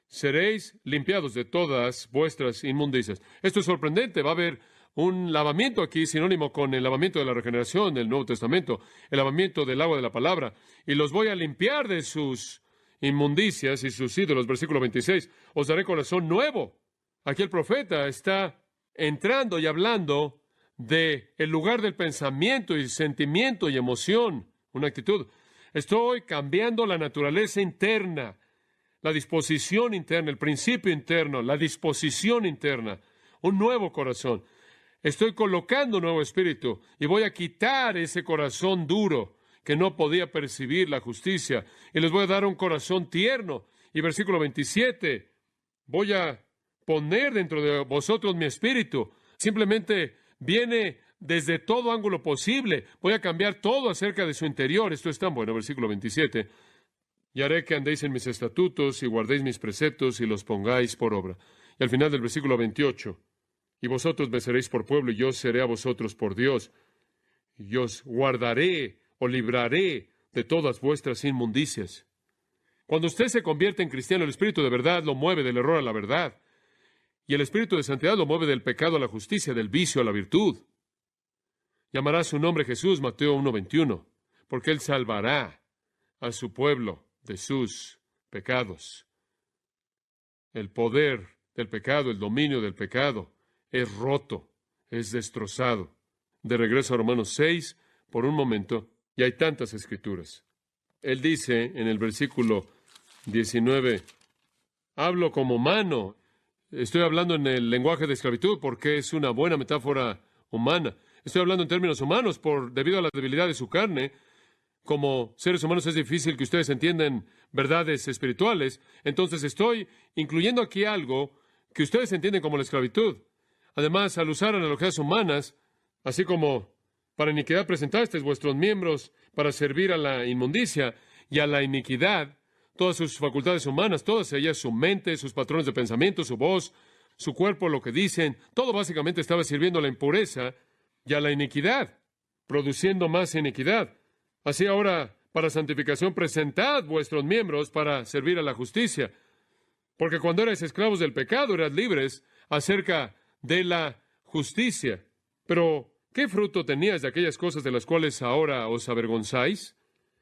S1: seréis limpiados de todas vuestras inmundicias. Esto es sorprendente. Va a haber un lavamiento aquí, sinónimo con el lavamiento de la regeneración del Nuevo Testamento, el lavamiento del agua de la palabra. Y los voy a limpiar de sus inmundicias y sus ídolos. Versículo 26. Os daré corazón nuevo. Aquí el profeta está entrando y hablando de el lugar del pensamiento y sentimiento y emoción, una actitud. Estoy cambiando la naturaleza interna, la disposición interna, el principio interno, la disposición interna. un nuevo corazón. Estoy colocando un nuevo espíritu y voy a quitar ese corazón duro que no podía percibir la justicia y les voy a dar un corazón tierno. Y versículo 27, voy a poner dentro de vosotros mi espíritu. Simplemente viene desde todo ángulo posible. Voy a cambiar todo acerca de su interior. Esto es tan bueno, versículo 27. Y haré que andéis en mis estatutos y guardéis mis preceptos y los pongáis por obra. Y al final del versículo 28, y vosotros me seréis por pueblo y yo seré a vosotros por Dios. Y os guardaré o libraré de todas vuestras inmundicias. Cuando usted se convierte en cristiano, el Espíritu de verdad lo mueve del error a la verdad. Y el Espíritu de santidad lo mueve del pecado a la justicia, del vicio a la virtud. Llamará su nombre Jesús, Mateo 1:21, porque Él salvará a su pueblo de sus pecados. El poder del pecado, el dominio del pecado, es roto, es destrozado. De regreso a Romanos 6, por un momento, y hay tantas escrituras. Él dice en el versículo 19, hablo como humano. Estoy hablando en el lenguaje de esclavitud porque es una buena metáfora humana. Estoy hablando en términos humanos debido a la debilidad de su carne. Como seres humanos es difícil que ustedes entiendan verdades espirituales. Entonces estoy incluyendo aquí algo que ustedes entienden como la esclavitud. Además, al usar analogías humanas, así como para iniquidad presentasteis vuestros miembros para servir a la inmundicia y a la iniquidad, todas sus facultades humanas, todas ellas, su mente, sus patrones de pensamiento, su voz, su cuerpo, lo que dicen, todo básicamente estaba sirviendo a la impureza y a la iniquidad, produciendo más iniquidad. Así ahora, para santificación, presentad vuestros miembros para servir a la justicia. Porque cuando erais esclavos del pecado, eras libres acerca de la justicia. Pero, ¿qué fruto teníais de aquellas cosas de las cuales ahora os avergonzáis?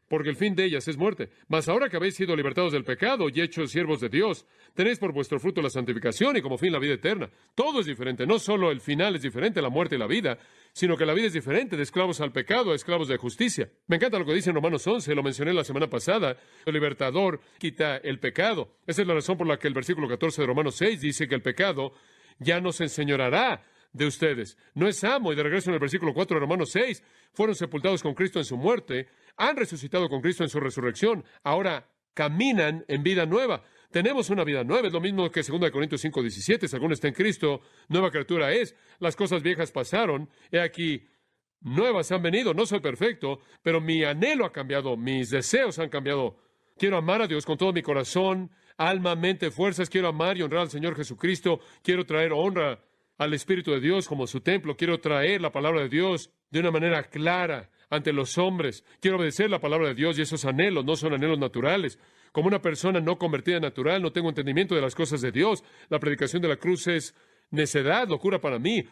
S1: Porque el fin de ellas es muerte. Mas ahora que habéis sido libertados del pecado y hechos siervos de Dios, tenéis por vuestro fruto la santificación y como fin la vida eterna. Todo es diferente. No solo el final es diferente, la muerte y la vida, sino que la vida es diferente, de esclavos al pecado a esclavos de justicia. Me encanta lo que dice en Romanos 11, lo mencioné la semana pasada. El libertador quita el pecado. Esa es la razón por la que el versículo 14 de Romanos 6 dice que el pecado ya no se enseñoreará de ustedes. No es amo. Y de regreso en el versículo 4 de Romanos 6, fueron sepultados con Cristo en su muerte, han resucitado con Cristo en su resurrección, ahora caminan en vida nueva. Tenemos una vida nueva, es lo mismo que 2 Corintios 5:17, si alguno está en Cristo, nueva criatura es. Las cosas viejas pasaron, he aquí, nuevas han venido. No soy perfecto, pero mi anhelo ha cambiado, mis deseos han cambiado. Quiero amar a Dios con todo mi corazón, alma, mente, fuerzas. Quiero amar y honrar al Señor Jesucristo. Quiero traer honra al Espíritu de Dios como su templo. Quiero traer la palabra de Dios de una manera clara ante los hombres. Quiero obedecer la palabra de Dios y esos anhelos no son anhelos naturales. Como una persona no convertida en natural, no tengo entendimiento de las cosas de Dios. La predicación de la cruz es necedad, locura para mí.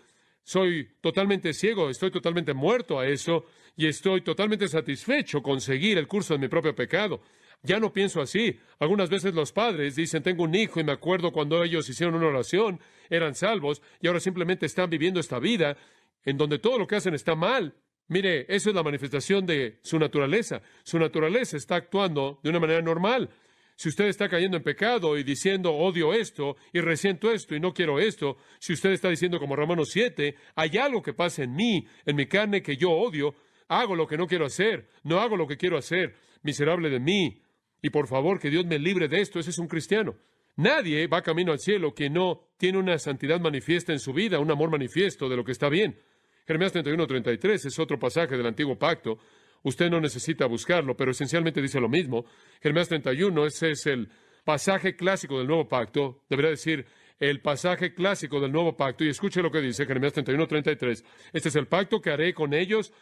S1: Soy totalmente ciego, estoy totalmente muerto a eso y estoy totalmente satisfecho con seguir el curso de mi propio pecado. Ya no pienso así. Algunas veces los padres dicen, tengo un hijo y me acuerdo cuando ellos hicieron una oración, eran salvos y ahora simplemente están viviendo esta vida en donde todo lo que hacen está mal. Mire, eso es la manifestación de su naturaleza. Su naturaleza está actuando de una manera normal. Si usted está cayendo en pecado y diciendo, odio esto y resiento esto y no quiero esto, si usted está diciendo como Romanos 7, hay algo que pasa en mí, en mi carne que yo odio, hago lo que no quiero hacer, no hago lo que quiero hacer, miserable de mí. Y por favor, que Dios me libre de esto. Ese es un cristiano. Nadie va camino al cielo que no tiene una santidad manifiesta en su vida, un amor manifiesto de lo que está bien. Jeremías 31:33 es otro pasaje del Antiguo Pacto. Usted no necesita buscarlo, pero esencialmente dice lo mismo. Jeremías 31, ese es el pasaje clásico del Nuevo Pacto. Debería decir el pasaje clásico del Nuevo Pacto. Y escuche lo que dice Jeremías 31:33. Este es el pacto que haré con ellos.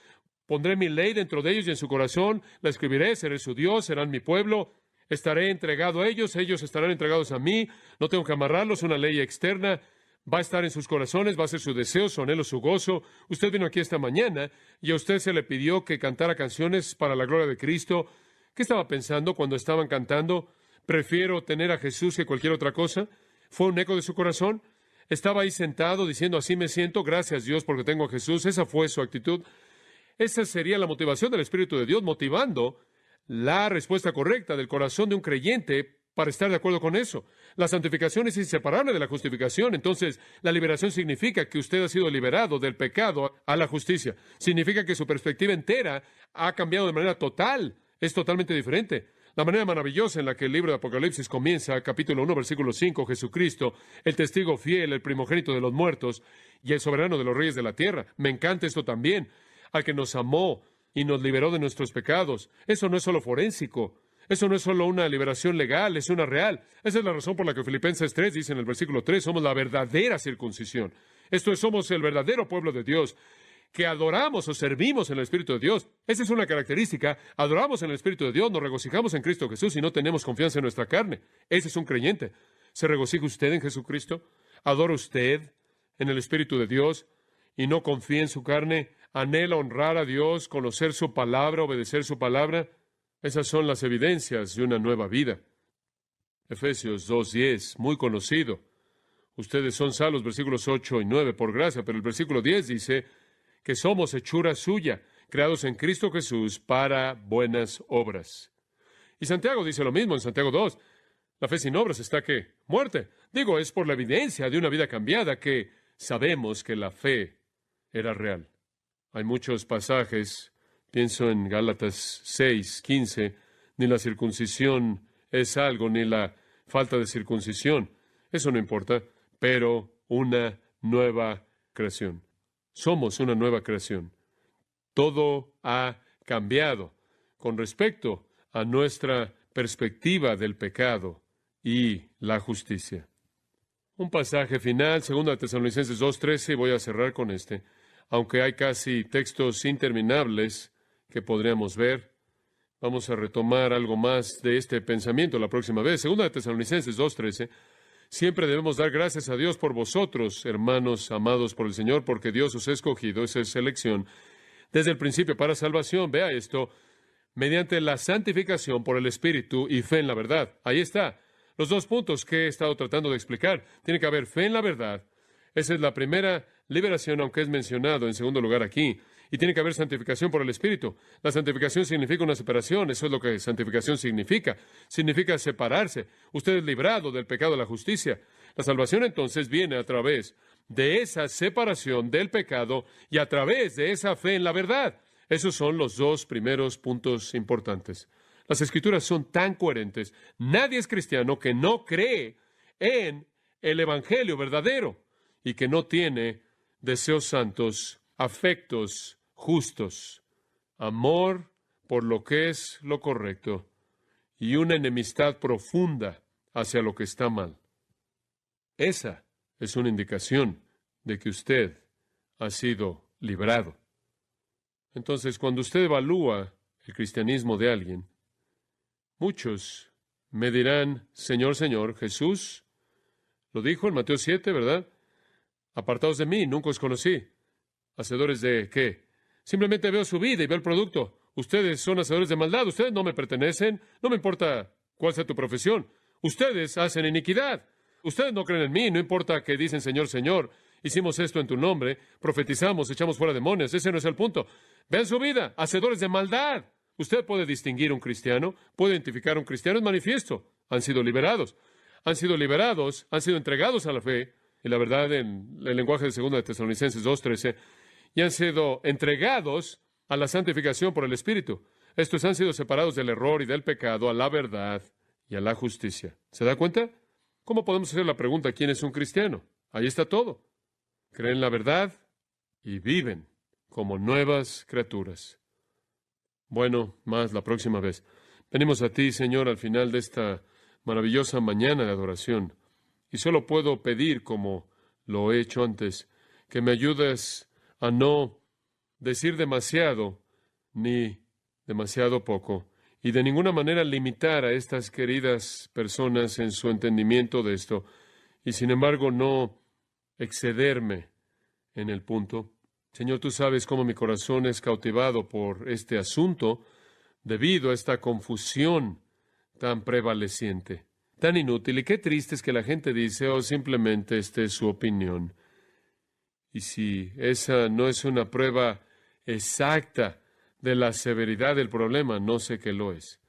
S1: Pondré mi ley dentro de ellos y en su corazón. La escribiré, seré su Dios, serán mi pueblo. Estaré entregado a ellos, ellos estarán entregados a mí. No tengo que amarrarlos, una ley externa. Va a estar en sus corazones, va a ser su deseo, su anhelo, su gozo. Usted vino aquí esta mañana y a usted se le pidió que cantara canciones para la gloria de Cristo. ¿Qué estaba pensando cuando estaban cantando? Prefiero tener a Jesús que cualquier otra cosa. ¿Fue un eco de su corazón? Estaba ahí sentado diciendo, así me siento, gracias Dios porque tengo a Jesús. Esa fue su actitud. Esa sería la motivación del Espíritu de Dios, motivando la respuesta correcta del corazón de un creyente para estar de acuerdo con eso. La santificación es inseparable de la justificación. Entonces, la liberación significa que usted ha sido liberado del pecado a la justicia. Significa que su perspectiva entera ha cambiado de manera total. Es totalmente diferente. La manera maravillosa en la que el libro de Apocalipsis comienza, capítulo 1, versículo 5, Jesucristo, el testigo fiel, el primogénito de los muertos y el soberano de los reyes de la tierra. Me encanta esto también. Al que nos amó y nos liberó de nuestros pecados. Eso no es solo forénsico. Eso no es solo una liberación legal, es una real. Esa es la razón por la que Filipenses 3 dice en el versículo 3, somos la verdadera circuncisión. Esto es, somos el verdadero pueblo de Dios, que adoramos o servimos en el Espíritu de Dios. Esa es una característica. Adoramos en el Espíritu de Dios, nos regocijamos en Cristo Jesús y no tenemos confianza en nuestra carne. Ese es un creyente. ¿Se regocija usted en Jesucristo? ¿Adora usted en el Espíritu de Dios y no confía en su carne? ¿Anhela honrar a Dios, conocer su palabra, obedecer su palabra? Esas son las evidencias de una nueva vida. Efesios 2:10, muy conocido. Ustedes son salvos, versículos 8 y 9, por gracia, pero el versículo 10 dice que somos hechura suya, creados en Cristo Jesús para buenas obras. Y Santiago dice lo mismo en Santiago 2. La fe sin obras está, ¿qué? Muerte. Digo, es por la evidencia de una vida cambiada que sabemos que la fe era real. Hay muchos pasajes. Pienso en Gálatas 6:15, ni la circuncisión es algo, ni la falta de circuncisión. Eso no importa, pero una nueva creación. Somos una nueva creación. Todo ha cambiado con respecto a nuestra perspectiva del pecado y la justicia. Un pasaje final, 2 Tesalonicenses 2:13, y voy a cerrar con este. Aunque hay casi textos interminables que podríamos ver, vamos a retomar algo más de este pensamiento la próxima vez. 2 Tesalonicenses 2:13. Siempre debemos dar gracias a Dios por vosotros, hermanos amados por el Señor, porque Dios os ha escogido, esa es elección, desde el principio para salvación. Vea esto, mediante la santificación por el Espíritu y fe en la verdad. Ahí está. Los dos puntos que he estado tratando de explicar. Tiene que haber fe en la verdad. Esa es la primera liberación, aunque es mencionado en segundo lugar aquí. Y tiene que haber santificación por el Espíritu. La santificación significa una separación. Eso es lo que santificación significa. Significa separarse. Usted es librado del pecado a la justicia. La salvación entonces viene a través de esa separación del pecado y a través de esa fe en la verdad. Esos son los dos primeros puntos importantes. Las Escrituras son tan coherentes. Nadie es cristiano que no cree en el Evangelio verdadero y que no tiene deseos santos, afectos justos, amor por lo que es lo correcto y una enemistad profunda hacia lo que está mal. Esa es una indicación de que usted ha sido librado. Entonces, cuando usted evalúa el cristianismo de alguien, muchos me dirán, Señor, Señor, Jesús lo dijo en Mateo 7, ¿verdad? Apartados de mí, nunca os conocí. ¿Hacedores de qué? Simplemente veo su vida y veo el producto. Ustedes son hacedores de maldad, ustedes no me pertenecen, no me importa cuál sea tu profesión. Ustedes hacen iniquidad. Ustedes no creen en mí, no importa que dicen Señor, Señor. Hicimos esto en tu nombre, profetizamos, echamos fuera demonios. Ese no es el punto. Vean su vida, hacedores de maldad. Usted puede distinguir a un cristiano, puede identificar a un cristiano, es manifiesto. Han sido liberados, han sido entregados a la fe. Y la verdad, en el lenguaje de 2 Tesalonicenses 2:13, y han sido entregados a la santificación por el Espíritu. Estos han sido separados del error y del pecado a la verdad y a la justicia. ¿Se da cuenta? ¿Cómo podemos hacer la pregunta, ¿quién es un cristiano? Ahí está todo. Creen la verdad y viven como nuevas criaturas. Bueno, más la próxima vez. Venimos a ti, Señor, al final de esta maravillosa mañana de adoración. Y solo puedo pedir, como lo he hecho antes, que me ayudes a no decir demasiado ni demasiado poco, y de ninguna manera limitar a estas queridas personas en su entendimiento de esto, y sin embargo no excederme en el punto. Señor, tú sabes cómo mi corazón es cautivado por este asunto debido a esta confusión tan prevaleciente, tan inútil, y qué triste es que la gente dice, oh, simplemente esta es su opinión. Y si esa no es una prueba exacta de la severidad del problema, no sé qué lo es.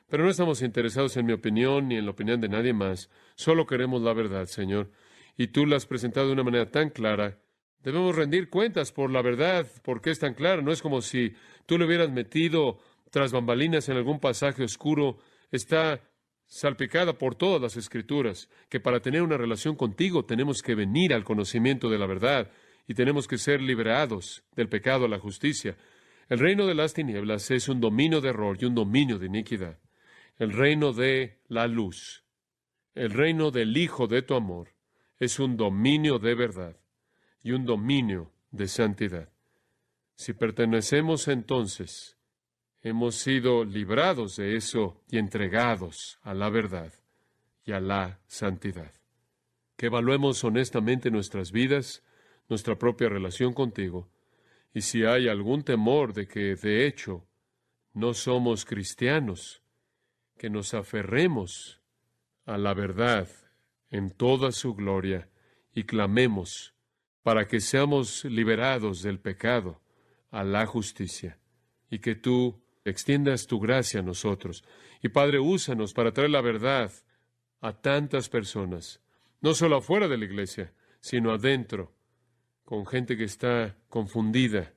S1: Pero no estamos interesados en mi opinión ni en la opinión de nadie más. Solo queremos la verdad, Señor. Y tú la has presentado de una manera tan clara. Debemos rendir cuentas por la verdad, porque es tan clara. No es como si tú le hubieras metido tras bambalinas en algún pasaje oscuro. Está salpicada por todas las Escrituras, que para tener una relación contigo tenemos que venir al conocimiento de la verdad y tenemos que ser liberados del pecado a la justicia. El reino de las tinieblas es un dominio de error y un dominio de iniquidad. El reino de la luz, el reino del Hijo de tu amor, es un dominio de verdad y un dominio de santidad. Si pertenecemos entonces, hemos sido librados de eso y entregados a la verdad y a la santidad. Que evaluemos honestamente nuestras vidas, nuestra propia relación contigo, y si hay algún temor de que, de hecho, no somos cristianos, que nos aferremos a la verdad en toda su gloria y clamemos para que seamos liberados del pecado a la justicia, y que tú extiendas tu gracia a nosotros. Y Padre, úsanos para traer la verdad a tantas personas, no solo afuera de la iglesia, sino adentro, con gente que está confundida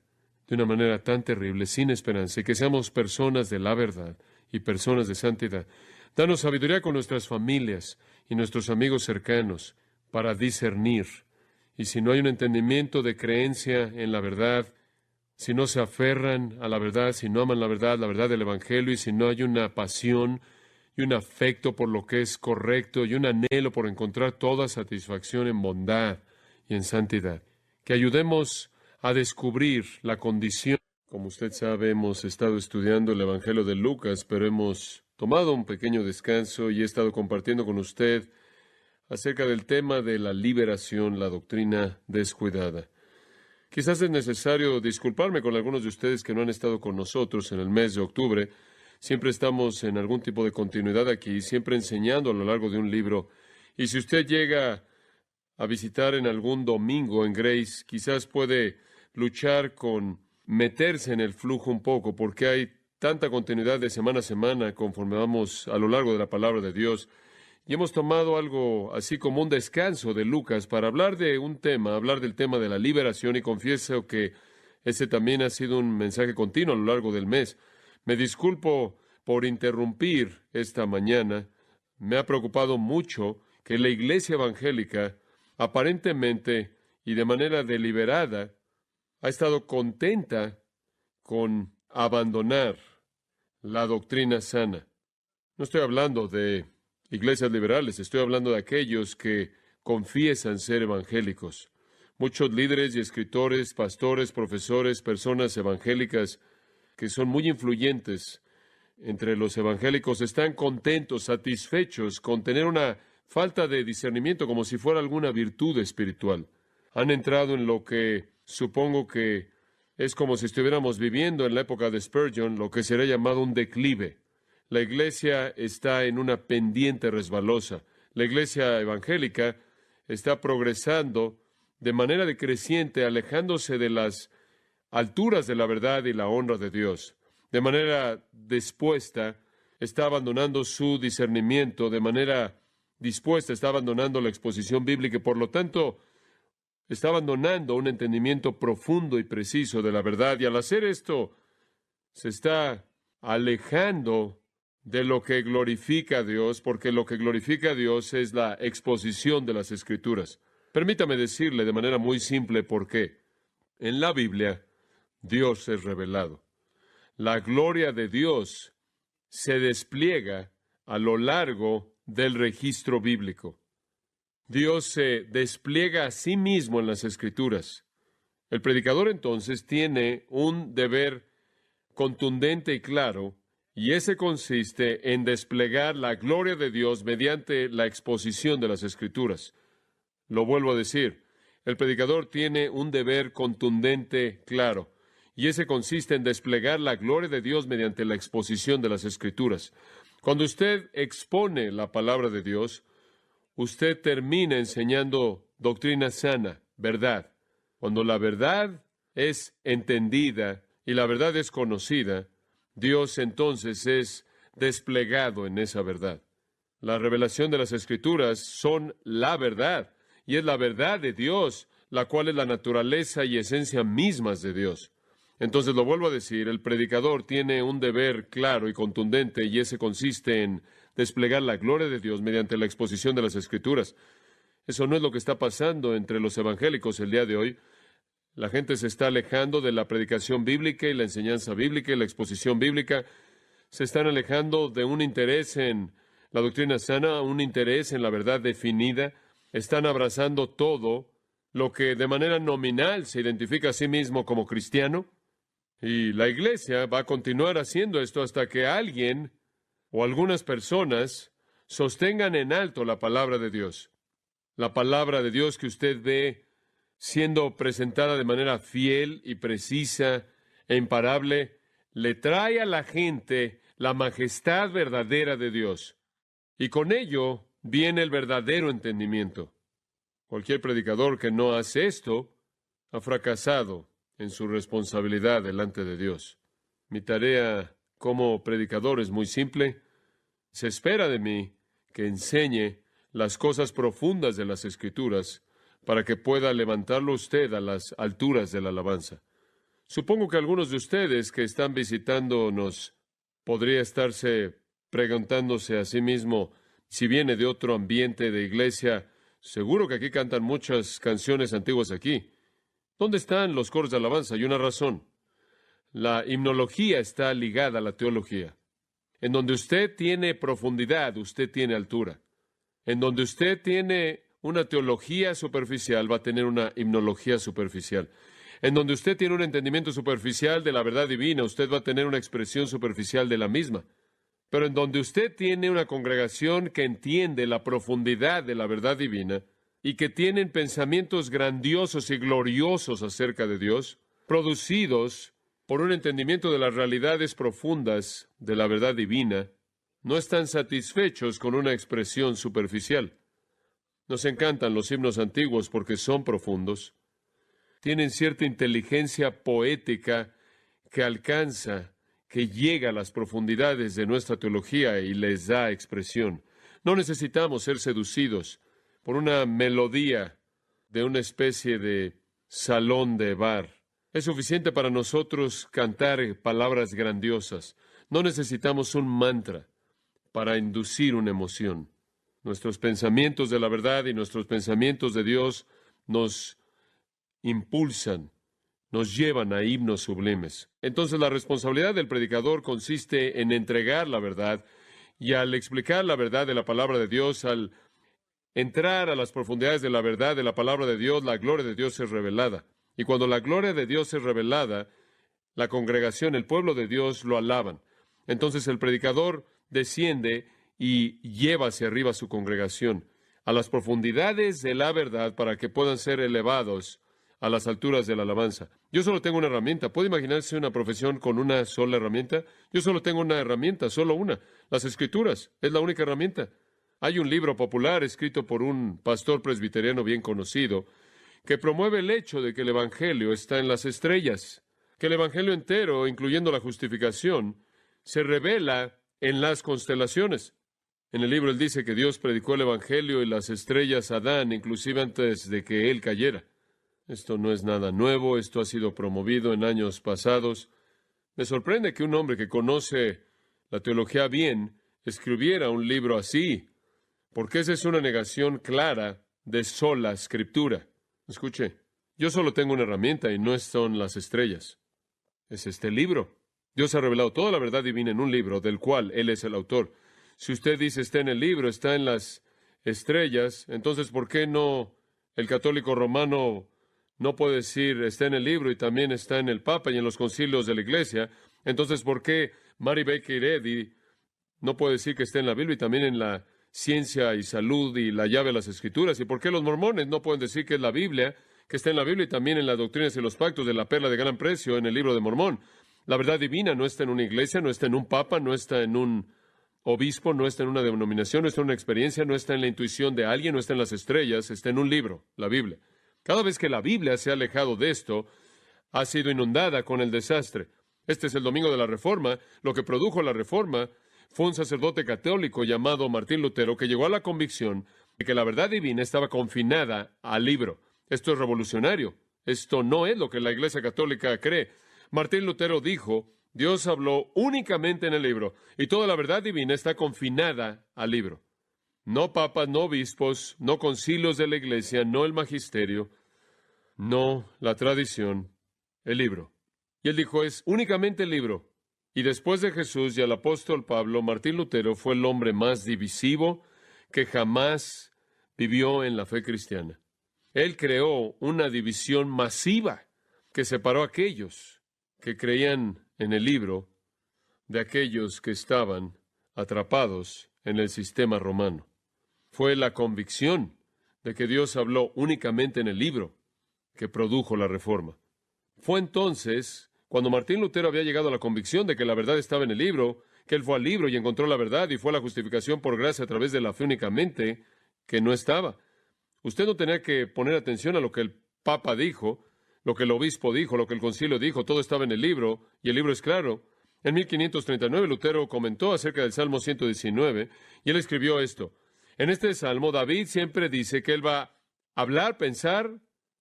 S1: de una manera tan terrible, sin esperanza, y que seamos personas de la verdad y personas de santidad. Danos sabiduría con nuestras familias y nuestros amigos cercanos para discernir. Y si no hay un entendimiento de creencia en la verdad, si no se aferran a la verdad, si no aman la verdad del Evangelio, y si no hay una pasión y un afecto por lo que es correcto y un anhelo por encontrar toda satisfacción en bondad y en santidad, que ayudemos a descubrir la condición. Como usted sabe, hemos estado estudiando el Evangelio de Lucas, pero hemos tomado un pequeño descanso y he estado compartiendo con usted acerca del tema de la liberación, la doctrina descuidada. Quizás es necesario disculparme con algunos de ustedes que no han estado con nosotros en el mes de octubre. Siempre estamos en algún tipo de continuidad aquí, siempre enseñando a lo largo de un libro. Y si usted llega a visitar en algún domingo en Grace, quizás puede luchar con meterse en el flujo un poco, porque hay tanta continuidad de semana a semana conforme vamos a lo largo de la palabra de Dios. Y hemos tomado algo así como un descanso de Lucas para hablar de un tema, hablar del tema de la liberación, y confieso que ese también ha sido un mensaje continuo a lo largo del mes. Me disculpo por interrumpir esta mañana. Me ha preocupado mucho que la iglesia evangélica, aparentemente y de manera deliberada, ha estado contenta con abandonar la doctrina sana. No estoy hablando de iglesias liberales, estoy hablando de aquellos que confiesan ser evangélicos. Muchos líderes y escritores, pastores, profesores, personas evangélicas que son muy influyentes entre los evangélicos están contentos, satisfechos con tener una falta de discernimiento como si fuera alguna virtud espiritual. Han entrado en lo que supongo que es como si estuviéramos viviendo en la época de Spurgeon, lo que sería llamado un declive. La iglesia está en una pendiente resbalosa. La iglesia evangélica está progresando de manera decreciente, alejándose de las alturas de la verdad y la honra de Dios. De manera dispuesta, está abandonando su discernimiento, de manera dispuesta, está abandonando la exposición bíblica y, por lo tanto, está abandonando un entendimiento profundo y preciso de la verdad. Y al hacer esto, se está alejando de lo que glorifica a Dios, porque lo que glorifica a Dios es la exposición de las Escrituras. Permítame decirle de manera muy simple por qué. En la Biblia, Dios es revelado. La gloria de Dios se despliega a lo largo del registro bíblico. Dios se despliega a sí mismo en las Escrituras. El predicador entonces tiene un deber contundente y claro, y ese consiste en desplegar la gloria de Dios mediante la exposición de las Escrituras. Lo vuelvo a decir, el predicador tiene un deber contundente, claro, y ese consiste en desplegar la gloria de Dios mediante la exposición de las Escrituras. Cuando usted expone la palabra de Dios, usted termina enseñando doctrina sana, verdad. Cuando la verdad es entendida y la verdad es conocida, Dios entonces es desplegado en esa verdad. La revelación de las Escrituras son la verdad, y es la verdad de Dios, la cual es la naturaleza y esencia mismas de Dios. Entonces, lo vuelvo a decir, el predicador tiene un deber claro y contundente, y ese consiste en desplegar la gloria de Dios mediante la exposición de las Escrituras. Eso no es lo que está pasando entre los evangélicos el día de hoy. La gente se está alejando de la predicación bíblica y la enseñanza bíblica y la exposición bíblica. Se están alejando de un interés en la doctrina sana, un interés en la verdad definida. Están abrazando todo lo que de manera nominal se identifica a sí mismo como cristiano. Y la iglesia va a continuar haciendo esto hasta que alguien o algunas personas sostengan en alto la palabra de Dios. La palabra de Dios que usted ve siendo presentada de manera fiel y precisa e imparable, le trae a la gente la majestad verdadera de Dios. Y con ello viene el verdadero entendimiento. Cualquier predicador que no hace esto ha fracasado en su responsabilidad delante de Dios. Mi tarea como predicador es muy simple. Se espera de mí que enseñe las cosas profundas de las Escrituras para que pueda levantarlo usted a las alturas de la alabanza. Supongo que algunos de ustedes que están visitándonos podría estarse preguntándose a sí mismo si viene de otro ambiente de iglesia. Seguro que aquí cantan muchas canciones antiguas aquí. ¿Dónde están los coros de alabanza? Hay una razón. La himnología está ligada a la teología. En donde usted tiene profundidad, usted tiene altura. En donde usted tiene una teología superficial, va a tener una himnología superficial. En donde usted tiene un entendimiento superficial de la verdad divina, usted va a tener una expresión superficial de la misma. Pero en donde usted tiene una congregación que entiende la profundidad de la verdad divina y que tienen pensamientos grandiosos y gloriosos acerca de Dios, producidos por un entendimiento de las realidades profundas de la verdad divina, no están satisfechos con una expresión superficial. Nos encantan los himnos antiguos porque son profundos. Tienen cierta inteligencia poética que alcanza, que llega a las profundidades de nuestra teología y les da expresión. No necesitamos ser seducidos por una melodía de una especie de salón de bar. Es suficiente para nosotros cantar palabras grandiosas. No necesitamos un mantra para inducir una emoción. Nuestros pensamientos de la verdad y nuestros pensamientos de Dios nos impulsan, nos llevan a himnos sublimes. Entonces, la responsabilidad del predicador consiste en entregar la verdad, y al explicar la verdad de la palabra de Dios, al entrar a las profundidades de la verdad de la palabra de Dios, la gloria de Dios es revelada. Y cuando la gloria de Dios es revelada, la congregación, el pueblo de Dios lo alaban. Entonces el predicador desciende y lleva hacia arriba a su congregación, a las profundidades de la verdad para que puedan ser elevados a las alturas de la alabanza. Yo solo tengo una herramienta. ¿Puede imaginarse una profesión con una sola herramienta? Yo solo tengo una herramienta, solo una. Las Escrituras es la única herramienta. Hay un libro popular escrito por un pastor presbiteriano bien conocido que promueve el hecho de que el Evangelio está en las estrellas, que el Evangelio entero, incluyendo la justificación, se revela en las constelaciones. En el libro él dice que Dios predicó el Evangelio y las estrellas a Adán, inclusive antes de que él cayera. Esto no es nada nuevo, esto ha sido promovido en años pasados. Me sorprende que un hombre que conoce la teología bien escribiera un libro así, porque esa es una negación clara de sola Escritura. Escuche, yo solo tengo una herramienta y no son las estrellas. Es este libro. Dios ha revelado toda la verdad divina en un libro del cual Él es el autor. Si usted dice está en el libro, está en las estrellas, entonces ¿por qué no el católico romano no puede decir está en el libro y también está en el Papa y en los concilios de la Iglesia? Entonces ¿por qué Mary Baker Eddy no puede decir que está en la Biblia y también en la Ciencia y Salud y la Llave de las Escrituras? ¿Y por qué los mormones no pueden decir que es la Biblia, que está en la Biblia y también en las Doctrinas y los Pactos de la Perla de Gran Precio en el Libro de Mormón? La verdad divina no está en una iglesia, no está en un papa, no está en un obispo, no está en una denominación, no está en una experiencia, no está en la intuición de alguien, no está en las estrellas, está en un libro, la Biblia. Cada vez que la Biblia se ha alejado de esto, ha sido inundada con el desastre. Este es el domingo de la Reforma. Lo que produjo la Reforma Fue un sacerdote católico llamado Martín Lutero que llegó a la convicción de que la verdad divina estaba confinada al libro. Esto es revolucionario. Esto no es lo que la Iglesia Católica cree. Martín Lutero dijo: Dios habló únicamente en el libro y toda la verdad divina está confinada al libro. No papas, no obispos, no concilios de la Iglesia, no el magisterio, no la tradición, el libro. Y él dijo: es únicamente el libro. Y después de Jesús y al apóstol Pablo, Martín Lutero fue el hombre más divisivo que jamás vivió en la fe cristiana. Él creó una división masiva que separó a aquellos que creían en el libro de aquellos que estaban atrapados en el sistema romano. Fue la convicción de que Dios habló únicamente en el libro que produjo la reforma. Fue entonces, cuando Martín Lutero había llegado a la convicción de que la verdad estaba en el libro, que él fue al libro y encontró la verdad y fue la justificación por gracia a través de la fe únicamente, que no estaba. Usted no tenía que poner atención a lo que el Papa dijo, lo que el obispo dijo, lo que el concilio dijo, todo estaba en el libro, y el libro es claro. En 1539 Lutero comentó acerca del Salmo 119, y él escribió esto: en este Salmo David siempre dice que él va a hablar, pensar,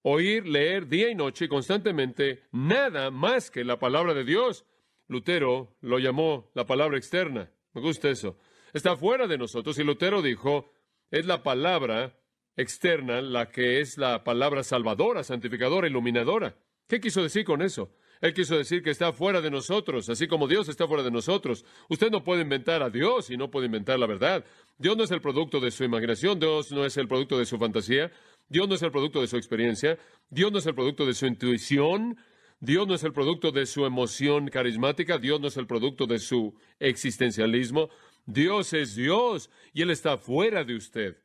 S1: oír, leer día y noche y constantemente nada más que la palabra de Dios. Lutero lo llamó la palabra externa. Me gusta eso. Está fuera de nosotros, y Lutero dijo: es la palabra externa la que es la palabra salvadora, santificadora, iluminadora. ¿Qué quiso decir con eso? Él quiso decir que está fuera de nosotros, así como Dios está fuera de nosotros. Usted no puede inventar a Dios y no puede inventar la verdad. Dios no es el producto de su imaginación, Dios no es el producto de su fantasía, Dios no es el producto de su experiencia, Dios no es el producto de su intuición, Dios no es el producto de su emoción carismática, Dios no es el producto de su existencialismo. Dios es Dios y Él está fuera de usted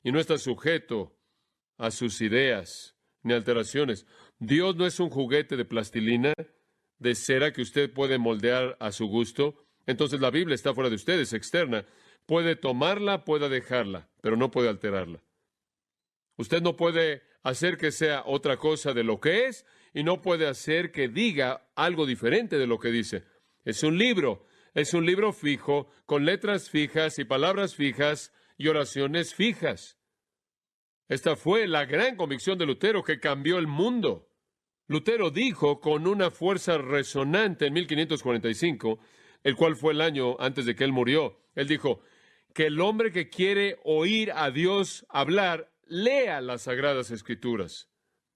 S1: y no está sujeto a sus ideas ni alteraciones. Dios no es un juguete de plastilina, de cera que usted puede moldear a su gusto. Entonces la Biblia está fuera de usted, es externa. Puede tomarla, puede dejarla, pero no puede alterarla. Usted no puede hacer que sea otra cosa de lo que es y no puede hacer que diga algo diferente de lo que dice. Es un libro fijo, con letras fijas y palabras fijas y oraciones fijas. Esta fue la gran convicción de Lutero que cambió el mundo. Lutero dijo con una fuerza resonante en 1545, el cual fue el año antes de que él murió. Él dijo que el hombre que quiere oír a Dios hablar, lea las Sagradas Escrituras.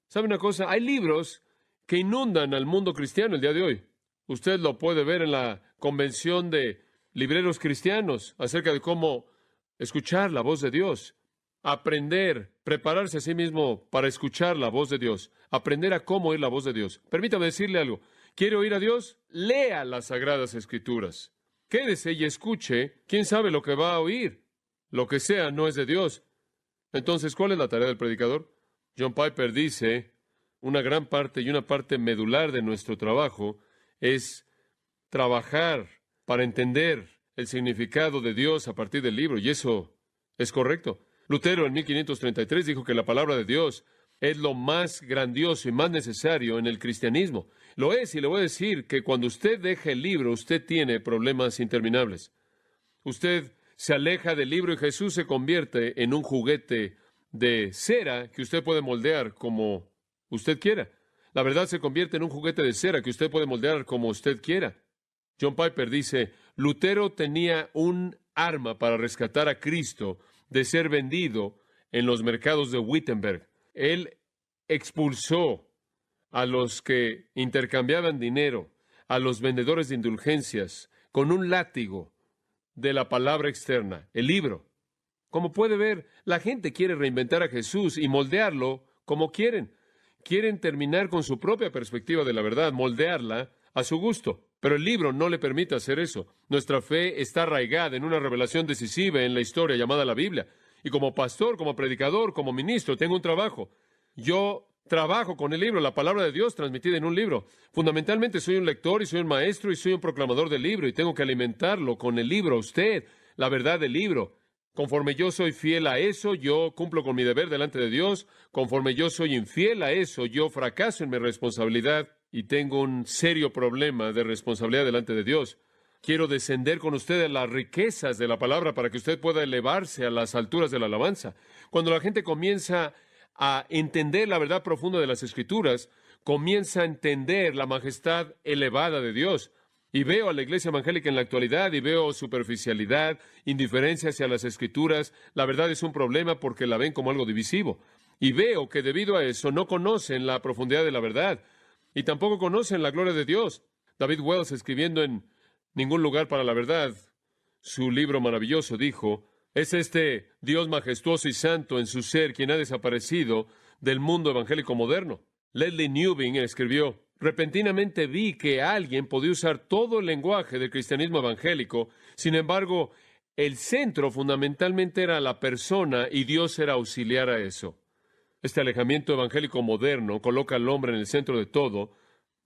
S1: ¿Sabe una cosa? Hay libros que inundan al mundo cristiano el día de hoy. Usted lo puede ver en la convención de libreros cristianos acerca de cómo escuchar la voz de Dios, aprender, prepararse a sí mismo para escuchar la voz de Dios, aprender a cómo oír la voz de Dios. Permítame decirle algo. ¿Quiere oír a Dios? Lea las Sagradas Escrituras. Quédese y escuche. ¿Quién sabe lo que va a oír? Lo que sea no es de Dios. Entonces, ¿cuál es la tarea del predicador? John Piper dice: una gran parte y una parte medular de nuestro trabajo es trabajar para entender el significado de Dios a partir del libro, y eso es correcto. Lutero en 1533 dijo que la palabra de Dios es lo más grandioso y más necesario en el cristianismo. Lo es, y le voy a decir que cuando usted deja el libro, usted tiene problemas interminables. Usted se aleja del libro y Jesús se convierte en un juguete de cera que usted puede moldear como usted quiera. La verdad se convierte en un juguete de cera que usted puede moldear como usted quiera. John Piper dice: Lutero tenía un arma para rescatar a Cristo de ser vendido en los mercados de Wittenberg. Él expulsó a los que intercambiaban dinero, a los vendedores de indulgencias, con un látigo de la palabra externa, el libro. Como puede ver, la gente quiere reinventar a Jesús y moldearlo como quieren. Quieren terminar con su propia perspectiva de la verdad, moldearla a su gusto. Pero el libro no le permite hacer eso. Nuestra fe está arraigada en una revelación decisiva en la historia llamada la Biblia. Y como pastor, como predicador, como ministro, tengo un trabajo. Yo trabajo con el libro, la palabra de Dios transmitida en un libro. Fundamentalmente soy un lector y soy un maestro y soy un proclamador del libro y tengo que alimentarlo con el libro, usted, la verdad del libro. Conforme yo soy fiel a eso, yo cumplo con mi deber delante de Dios. Conforme yo soy infiel a eso, yo fracaso en mi responsabilidad y tengo un serio problema de responsabilidad delante de Dios. Quiero descender con usted a las riquezas de la palabra para que usted pueda elevarse a las alturas de la alabanza. Cuando la gente comienza a entender la verdad profunda de las Escrituras, comienza a entender la majestad elevada de Dios. Y veo a la iglesia evangélica en la actualidad y veo superficialidad, indiferencia hacia las Escrituras. La verdad es un problema porque la ven como algo divisivo. Y veo que debido a eso no conocen la profundidad de la verdad y tampoco conocen la gloria de Dios. David Wells, escribiendo en Ningún lugar para la verdad, su libro maravilloso, dijo: es este Dios majestuoso y santo en su ser quien ha desaparecido del mundo evangélico moderno. Leslie Newbing escribió: repentinamente vi que alguien podía usar todo el lenguaje del cristianismo evangélico, sin embargo, el centro fundamentalmente era la persona y Dios era auxiliar a eso. Este alejamiento evangélico moderno coloca al hombre en el centro de todo,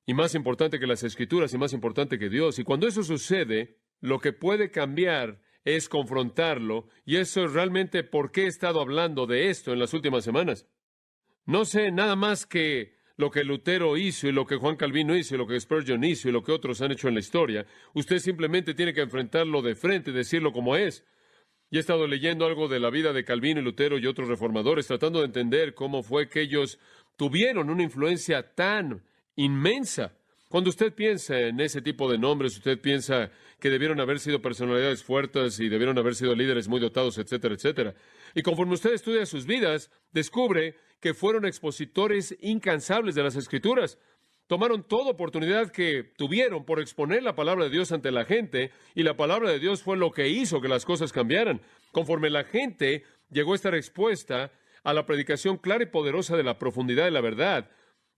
S1: y más importante que las Escrituras y más importante que Dios. Y cuando eso sucede, lo que puede cambiar es confrontarlo, y eso es realmente por qué he estado hablando de esto en las últimas semanas. No sé nada más que lo que Lutero hizo y lo que Juan Calvino hizo y lo que Spurgeon hizo y lo que otros han hecho en la historia. Usted simplemente tiene que enfrentarlo de frente y decirlo como es. Y he estado leyendo algo de la vida de Calvino y Lutero y otros reformadores, tratando de entender cómo fue que ellos tuvieron una influencia tan inmensa. Cuando usted piensa en ese tipo de nombres, usted piensa que debieron haber sido personalidades fuertes y debieron haber sido líderes muy dotados, etcétera, etcétera. Y conforme usted estudia sus vidas, descubre que fueron expositores incansables de las Escrituras. Tomaron toda oportunidad que tuvieron por exponer la palabra de Dios ante la gente, y la palabra de Dios fue lo que hizo que las cosas cambiaran. Conforme la gente llegó a estar expuesta a la predicación clara y poderosa de la profundidad de la verdad,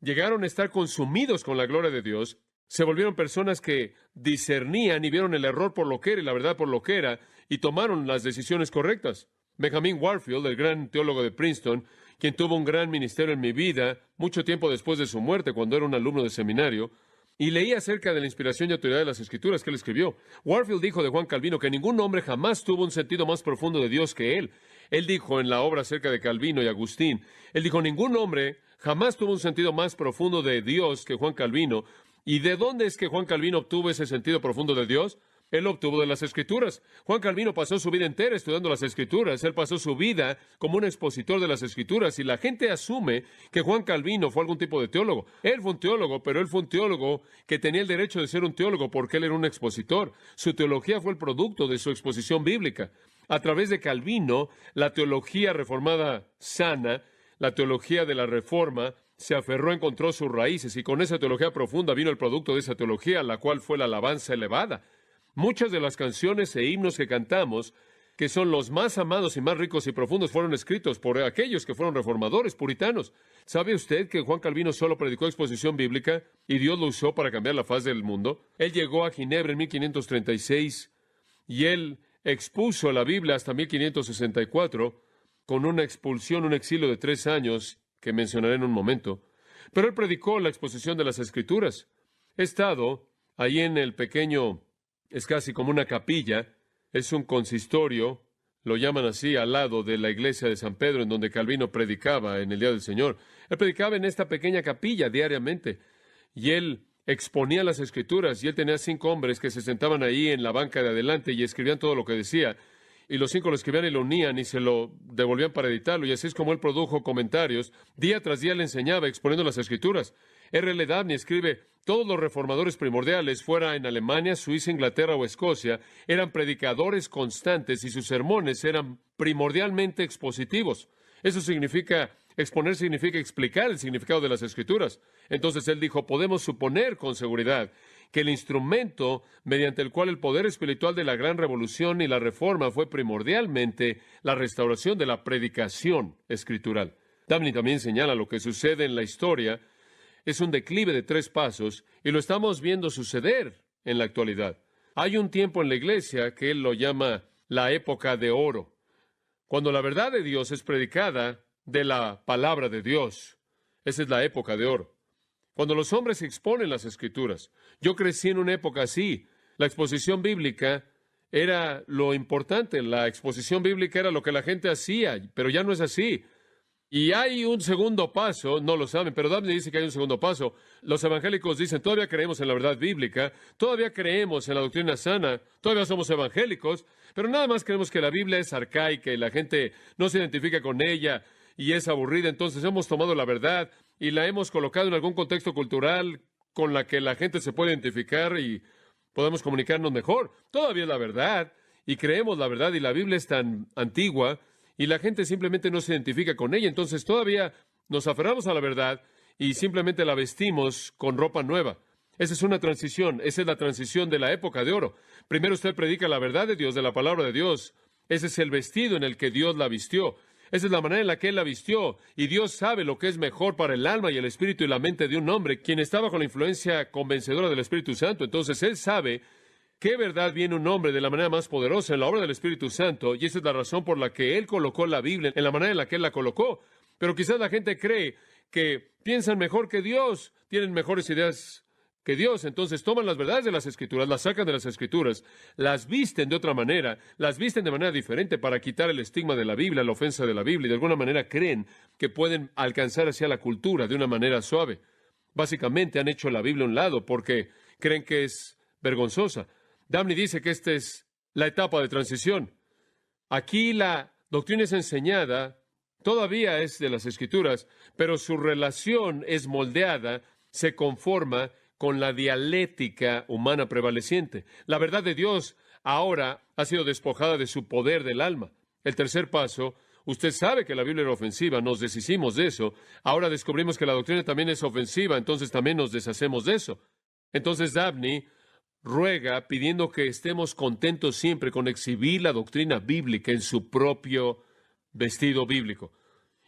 S1: llegaron a estar consumidos con la gloria de Dios, se volvieron personas que discernían y vieron el error por lo que era y la verdad por lo que era, y tomaron las decisiones correctas. Benjamin Warfield, el gran teólogo de Princeton, quien tuvo un gran ministerio en mi vida, mucho tiempo después de su muerte, cuando era un alumno de seminario, y leí acerca de la inspiración y autoridad de las Escrituras que él escribió. Warfield dijo de Juan Calvino que ningún hombre jamás tuvo un sentido más profundo de Dios que él. Él dijo en la obra acerca de Calvino y Agustín, él dijo: ningún hombre jamás tuvo un sentido más profundo de Dios que Juan Calvino. ¿Y de dónde es que Juan Calvino obtuvo ese sentido profundo de Dios? Él lo obtuvo de las Escrituras. Juan Calvino pasó su vida entera estudiando las Escrituras. Él pasó su vida como un expositor de las Escrituras, y la gente asume que Juan Calvino fue algún tipo de teólogo. Él fue un teólogo, pero él fue un teólogo que tenía el derecho de ser un teólogo porque él era un expositor. Su teología fue el producto de su exposición bíblica. A través de Calvino, la teología reformada sana, la teología de la Reforma, se aferró, encontró sus raíces, y con esa teología profunda vino el producto de esa teología, la cual fue la alabanza elevada. Muchas de las canciones e himnos que cantamos, que son los más amados y más ricos y profundos, fueron escritos por aquellos que fueron reformadores, puritanos. ¿Sabe usted que Juan Calvino solo predicó exposición bíblica y Dios lo usó para cambiar la faz del mundo? Él llegó a Ginebra en 1536 y él expuso la Biblia hasta 1564 con una expulsión, un exilio de 3 años, que mencionaré en un momento. Pero él predicó la exposición de las Escrituras. He estado ahí en el pequeño, es casi como una capilla, es un consistorio, lo llaman así, al lado de la iglesia de San Pedro, en donde Calvino predicaba en el Día del Señor. Él predicaba en esta pequeña capilla diariamente, y él exponía las Escrituras, y él tenía 5 hombres que se sentaban ahí en la banca de adelante y escribían todo lo que decía, y los 5 lo escribían y lo unían y se lo devolvían para editarlo, y así es como él produjo comentarios. Día tras día le enseñaba exponiendo las Escrituras. R.L. Dabney escribe: todos los reformadores primordiales, fuera en Alemania, Suiza, Inglaterra o Escocia, eran predicadores constantes y sus sermones eran primordialmente expositivos. Eso significa, exponer significa explicar el significado de las Escrituras. Entonces él dijo: podemos suponer con seguridad que el instrumento mediante el cual el poder espiritual de la gran revolución y la reforma fue primordialmente la restauración de la predicación escritural. Dabney también señala lo que sucede en la historia es un declive de 3 pasos, y lo estamos viendo suceder en la actualidad. Hay un tiempo en la iglesia que él lo llama la época de oro, cuando la verdad de Dios es predicada de la palabra de Dios. Esa es la época de oro. Cuando los hombres exponen las Escrituras. Yo crecí en una época así. La exposición bíblica era lo importante. La exposición bíblica era lo que la gente hacía, pero ya no es así. Y hay un segundo paso, no lo saben, pero Dabney dice que hay un segundo paso. Los evangélicos dicen, todavía creemos en la verdad bíblica, todavía creemos en la doctrina sana, todavía somos evangélicos, pero nada más creemos que la Biblia es arcaica y la gente no se identifica con ella y es aburrida. Entonces hemos tomado la verdad y la hemos colocado en algún contexto cultural con la que la gente se puede identificar y podemos comunicarnos mejor. Todavía es la verdad y creemos la verdad y la Biblia es tan antigua y la gente simplemente no se identifica con ella. Entonces todavía nos aferramos a la verdad y simplemente la vestimos con ropa nueva. Esa es una transición, esa es la transición de la época de oro. Primero usted predica la verdad de Dios, de la palabra de Dios. Ese es el vestido en el que Dios la vistió. Esa es la manera en la que Él la vistió. Y Dios sabe lo que es mejor para el alma y el espíritu y la mente de un hombre, quien está bajo la influencia convencedora del Espíritu Santo. Entonces Él sabe qué verdad viene un hombre de la manera más poderosa en la obra del Espíritu Santo, y esa es la razón por la que Él colocó la Biblia en la manera en la que Él la colocó. Pero quizás la gente cree que piensan mejor que Dios, tienen mejores ideas que Dios, entonces toman las verdades de las Escrituras, las sacan de las Escrituras, las visten de otra manera, las visten de manera diferente para quitar el estigma de la Biblia, la ofensa de la Biblia, y de alguna manera creen que pueden alcanzar hacia la cultura de una manera suave. Básicamente han hecho la Biblia a un lado porque creen que es vergonzosa. Dabney dice que esta es la etapa de transición. Aquí la doctrina es enseñada, todavía es de las Escrituras, pero su relación es moldeada, se conforma con la dialéctica humana prevaleciente. La verdad de Dios ahora ha sido despojada de su poder del alma. El tercer paso, usted sabe que la Biblia era ofensiva, nos deshicimos de eso. Ahora descubrimos que la doctrina también es ofensiva, entonces también nos deshacemos de eso. Entonces Dabney ruega pidiendo que estemos contentos siempre con exhibir la doctrina bíblica en su propio vestido bíblico.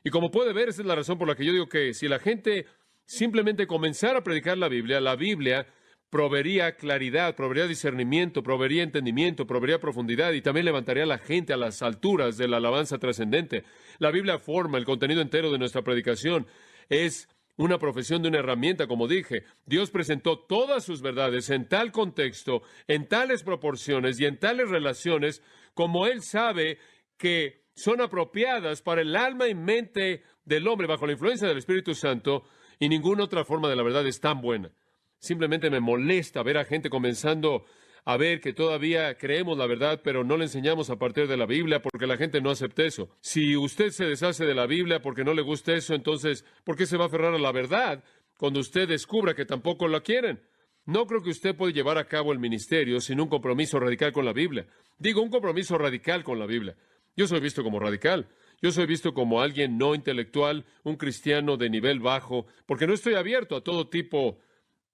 S1: Y como puede ver, esa es la razón por la que yo digo que si la gente simplemente comenzara a predicar la Biblia proveería claridad, proveería discernimiento, proveería entendimiento, proveería profundidad y también levantaría a la gente a las alturas de la alabanza trascendente. La Biblia forma el contenido entero de nuestra predicación. Es una profesión de una herramienta, como dije. Dios presentó todas sus verdades en tal contexto, en tales proporciones y en tales relaciones, como Él sabe que son apropiadas para el alma y mente del hombre bajo la influencia del Espíritu Santo, y ninguna otra forma de la verdad es tan buena. Simplemente me molesta ver a gente comenzando a ver que todavía creemos la verdad, pero no le enseñamos a partir de la Biblia porque la gente no acepta eso. Si usted se deshace de la Biblia porque no le gusta eso, entonces, ¿por qué se va a aferrar a la verdad cuando usted descubra que tampoco la quieren? No creo que usted pueda llevar a cabo el ministerio sin un compromiso radical con la Biblia. Digo, un compromiso radical con la Biblia. Yo soy visto como radical. Yo soy visto como alguien no intelectual, un cristiano de nivel bajo, porque no estoy abierto a todo tipo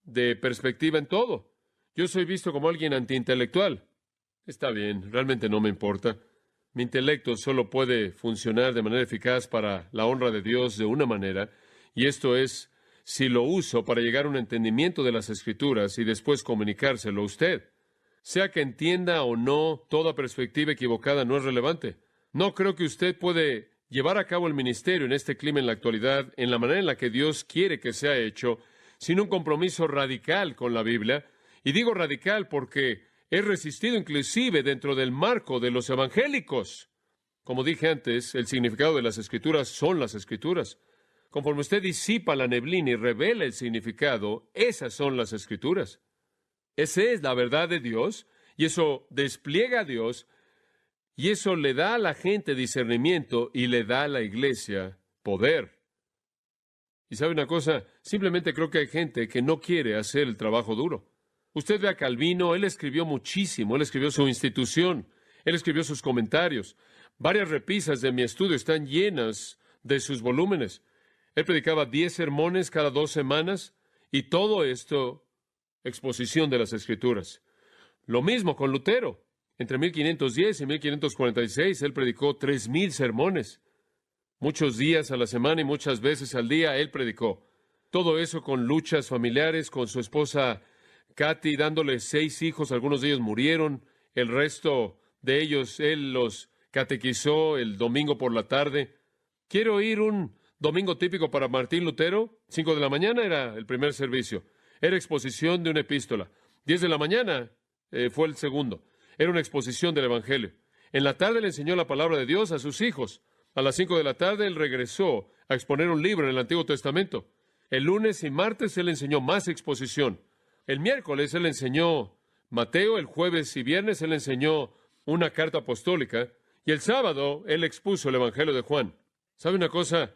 S1: de perspectiva en todo. Yo soy visto como alguien antiintelectual. Está bien, realmente no me importa. Mi intelecto solo puede funcionar de manera eficaz para la honra de Dios de una manera, y esto es si lo uso para llegar a un entendimiento de las Escrituras y después comunicárselo a usted. Sea que entienda o no, toda perspectiva equivocada no es relevante. No creo que usted puede llevar a cabo el ministerio en este clima en la actualidad, en la manera en la que Dios quiere que sea hecho, sin un compromiso radical con la Biblia. Y digo radical porque es resistido inclusive dentro del marco de los evangélicos. Como dije antes, el significado de las Escrituras son las Escrituras. Conforme usted disipa la neblina y revela el significado, esas son las Escrituras. Esa es la verdad de Dios, y eso despliega a Dios, y eso le da a la gente discernimiento y le da a la iglesia poder. Y sabe una cosa, simplemente creo que hay gente que no quiere hacer el trabajo duro. Usted ve a Calvino, él escribió muchísimo, él escribió su institución, él escribió sus comentarios. Varias repisas de mi estudio están llenas de sus volúmenes. Él predicaba 10 sermones cada 2 semanas, y todo esto, exposición de las Escrituras. Lo mismo con Lutero. Entre 1510 y 1546, él predicó 3,000 sermones. Muchos días a la semana y muchas veces al día él predicó. Todo eso con luchas familiares, con su esposa Katy, dándole 6 hijos, algunos de ellos murieron, el resto de ellos él los catequizó el domingo por la tarde. Quiero ir un domingo típico para Martín Lutero. 5 de la mañana era el primer servicio. Era exposición de una epístola. 10 de la mañana fue el segundo. Era una exposición del Evangelio. En la tarde le enseñó la palabra de Dios a sus hijos. A las 5 de la tarde él regresó a exponer un libro en el Antiguo Testamento. El lunes y martes él enseñó más exposición. El miércoles él enseñó Mateo, el jueves y viernes él enseñó una carta apostólica, y el sábado él expuso el Evangelio de Juan. ¿Sabe una cosa?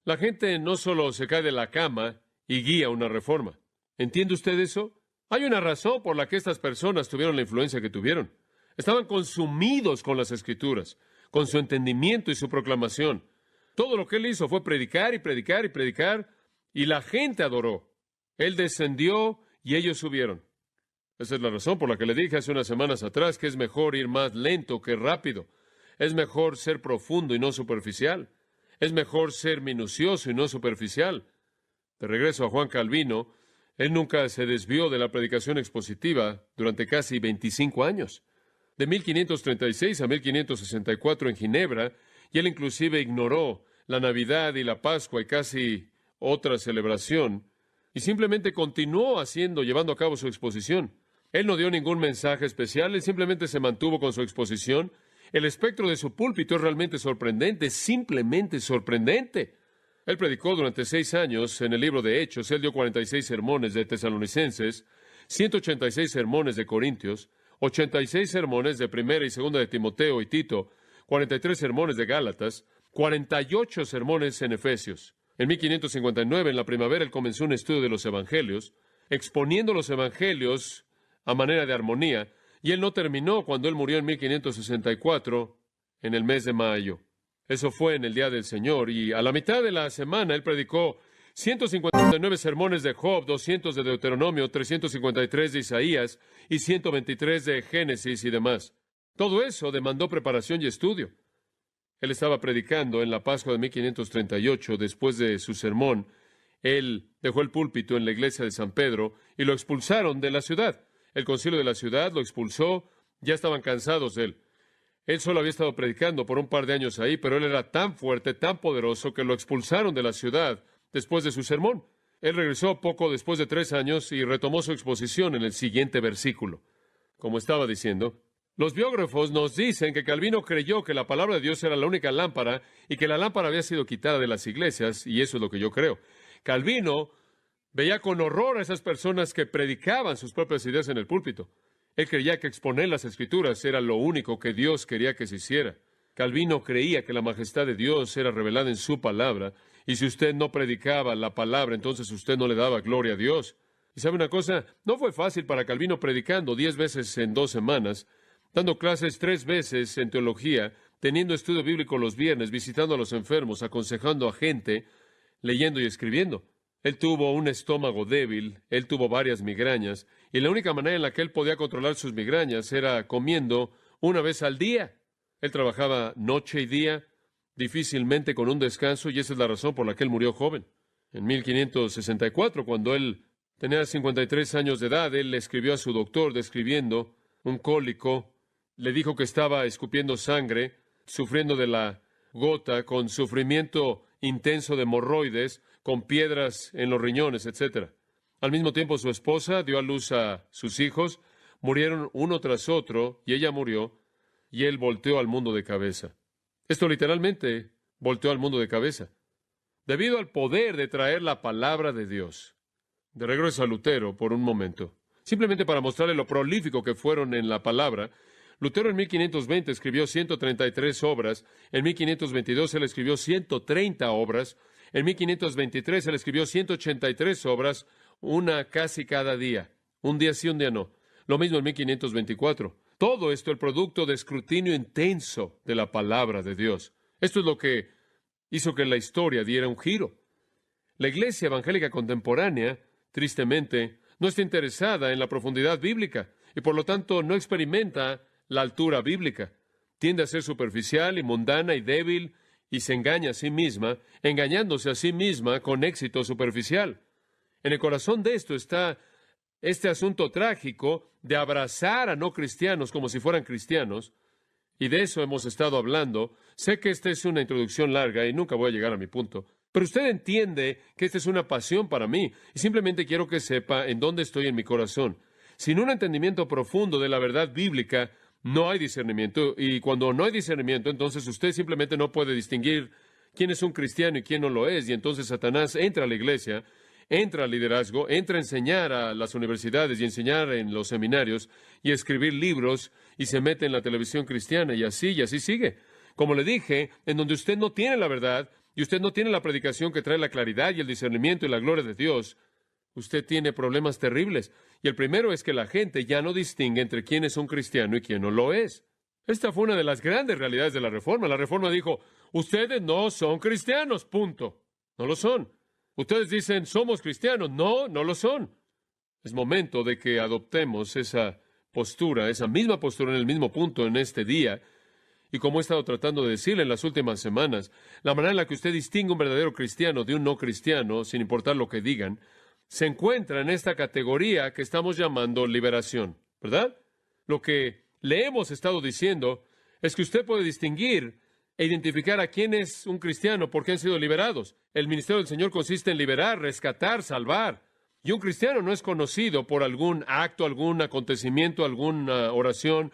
S1: La gente no solo se cae de la cama y guía una reforma. ¿Entiende usted eso? Hay una razón por la que estas personas tuvieron la influencia que tuvieron. Estaban consumidos con las Escrituras, con su entendimiento y su proclamación. Todo lo que él hizo fue predicar y predicar y predicar, y la gente adoró. Él descendió y ellos subieron. Esa es la razón por la que le dije hace unas semanas atrás que es mejor ir más lento que rápido. Es mejor ser profundo y no superficial. Es mejor ser minucioso y no superficial. De regreso a Juan Calvino, él nunca se desvió de la predicación expositiva durante casi 25 años. De 1536 a 1564 en Ginebra, y él inclusive ignoró la Navidad y la Pascua y casi otra celebración, y simplemente continuó llevando a cabo su exposición. Él no dio ningún mensaje especial, él simplemente se mantuvo con su exposición. El espectro de su púlpito es realmente sorprendente, simplemente sorprendente. Él predicó durante 6 años en el libro de Hechos. Él dio 46 sermones de Tesalonicenses, 186 sermones de Corintios, 86 sermones de Primera y Segunda de Timoteo y Tito, 43 sermones de Gálatas, 48 sermones en Efesios. En 1559, en la primavera, él comenzó un estudio de los Evangelios, exponiendo los Evangelios a manera de armonía, y él no terminó cuando él murió en 1564, en el mes de mayo. Eso fue en el Día del Señor, y a la mitad de la semana él predicó 159 sermones de Job, 200 de Deuteronomio, 353 de Isaías y 123 de Génesis y demás. Todo eso demandó preparación y estudio. Él estaba predicando en la Pascua de 1538, después de su sermón. Él dejó el púlpito en la iglesia de San Pedro y lo expulsaron de la ciudad. El concilio de la ciudad lo expulsó, ya estaban cansados de él. Él solo había estado predicando por un par de años ahí, pero él era tan fuerte, tan poderoso, que lo expulsaron de la ciudad después de su sermón. Él regresó poco después de 3 años y retomó su exposición en el siguiente versículo. Como estaba diciendo, los biógrafos nos dicen que Calvino creyó que la palabra de Dios era la única lámpara y que la lámpara había sido quitada de las iglesias, y eso es lo que yo creo. Calvino veía con horror a esas personas que predicaban sus propias ideas en el púlpito. Él creía que exponer las Escrituras era lo único que Dios quería que se hiciera. Calvino creía que la majestad de Dios era revelada en su palabra, y si usted no predicaba la palabra, entonces usted no le daba gloria a Dios. Y sabe una cosa, no fue fácil para Calvino predicando 10 veces en 2 semanas, dando clases 3 veces en teología, teniendo estudio bíblico los viernes, visitando a los enfermos, aconsejando a gente, leyendo y escribiendo. Él tuvo un estómago débil, él tuvo varias migrañas, y la única manera en la que él podía controlar sus migrañas era comiendo una vez al día. Él trabajaba noche y día, difícilmente con un descanso, y esa es la razón por la que él murió joven. En 1564, cuando él tenía 53 años de edad, él le escribió a su doctor describiendo un cólico, le dijo que estaba escupiendo sangre, sufriendo de la gota, con sufrimiento intenso de hemorroides, con piedras en los riñones, etc. Al mismo tiempo, su esposa dio a luz a sus hijos, murieron uno tras otro, y ella murió, y él volteó al mundo de cabeza. Esto literalmente volteó al mundo de cabeza, debido al poder de traer la palabra de Dios. De regreso a Lutero por un momento, simplemente para mostrarle lo prolífico que fueron en la palabra. Lutero en 1520 escribió 133 obras, en 1522 él escribió 130 obras, en 1523 él escribió 183 obras, una casi cada día, un día sí, un día no. Lo mismo en 1524. Todo esto el producto de escrutinio intenso de la palabra de Dios. Esto es lo que hizo que la historia diera un giro. La iglesia evangélica contemporánea, tristemente, no está interesada en la profundidad bíblica y por lo tanto no experimenta la altura bíblica. Tiende a ser superficial y mundana y débil y se engaña a sí misma, engañándose a sí misma con éxito superficial. En el corazón de esto está este asunto trágico de abrazar a no cristianos como si fueran cristianos, y de eso hemos estado hablando. Sé que esta es una introducción larga y nunca voy a llegar a mi punto, pero usted entiende que esta es una pasión para mí, y simplemente quiero que sepa en dónde estoy en mi corazón. Sin un entendimiento profundo de la verdad bíblica, no hay discernimiento, y cuando no hay discernimiento, entonces usted simplemente no puede distinguir quién es un cristiano y quién no lo es. Y entonces Satanás entra a la iglesia, entra al liderazgo, entra a enseñar a las universidades y enseñar en los seminarios y escribir libros y se mete en la televisión cristiana y así sigue. Como le dije, en donde usted no tiene la verdad y usted no tiene la predicación que trae la claridad y el discernimiento y la gloria de Dios, usted tiene problemas terribles. Y el primero es que la gente ya no distingue entre quién es un cristiano y quién no lo es. Esta fue una de las grandes realidades de la Reforma. La Reforma dijo, ustedes no son cristianos, punto. No lo son. Ustedes dicen, somos cristianos. No, no lo son. Es momento de que adoptemos esa postura, esa misma postura en el mismo punto en este día. Y como he estado tratando de decirle en las últimas semanas, la manera en la que usted distingue un verdadero cristiano de un no cristiano, sin importar lo que digan, se encuentra en esta categoría que estamos llamando liberación, ¿verdad? Lo que le hemos estado diciendo es que usted puede distinguir e identificar a quién es un cristiano porque han sido liberados. El ministerio del Señor consiste en liberar, rescatar, salvar. Y un cristiano no es conocido por algún acto, algún acontecimiento, alguna oración,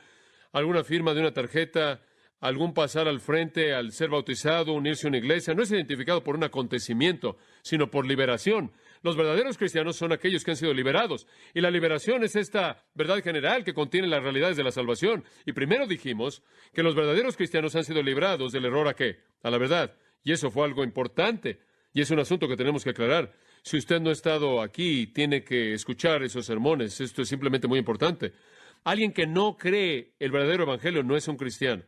S1: alguna firma de una tarjeta, algún pasar al frente, al ser bautizado, unirse a una iglesia. No es identificado por un acontecimiento, sino por liberación. Los verdaderos cristianos son aquellos que han sido liberados. Y la liberación es esta verdad general que contiene las realidades de la salvación. Y primero dijimos que los verdaderos cristianos han sido librados del error ¿a qué? A la verdad. Y eso fue algo importante. Y es un asunto que tenemos que aclarar. Si usted no ha estado aquí, tiene que escuchar esos sermones. Esto es simplemente muy importante. Alguien que no cree el verdadero evangelio no es un cristiano.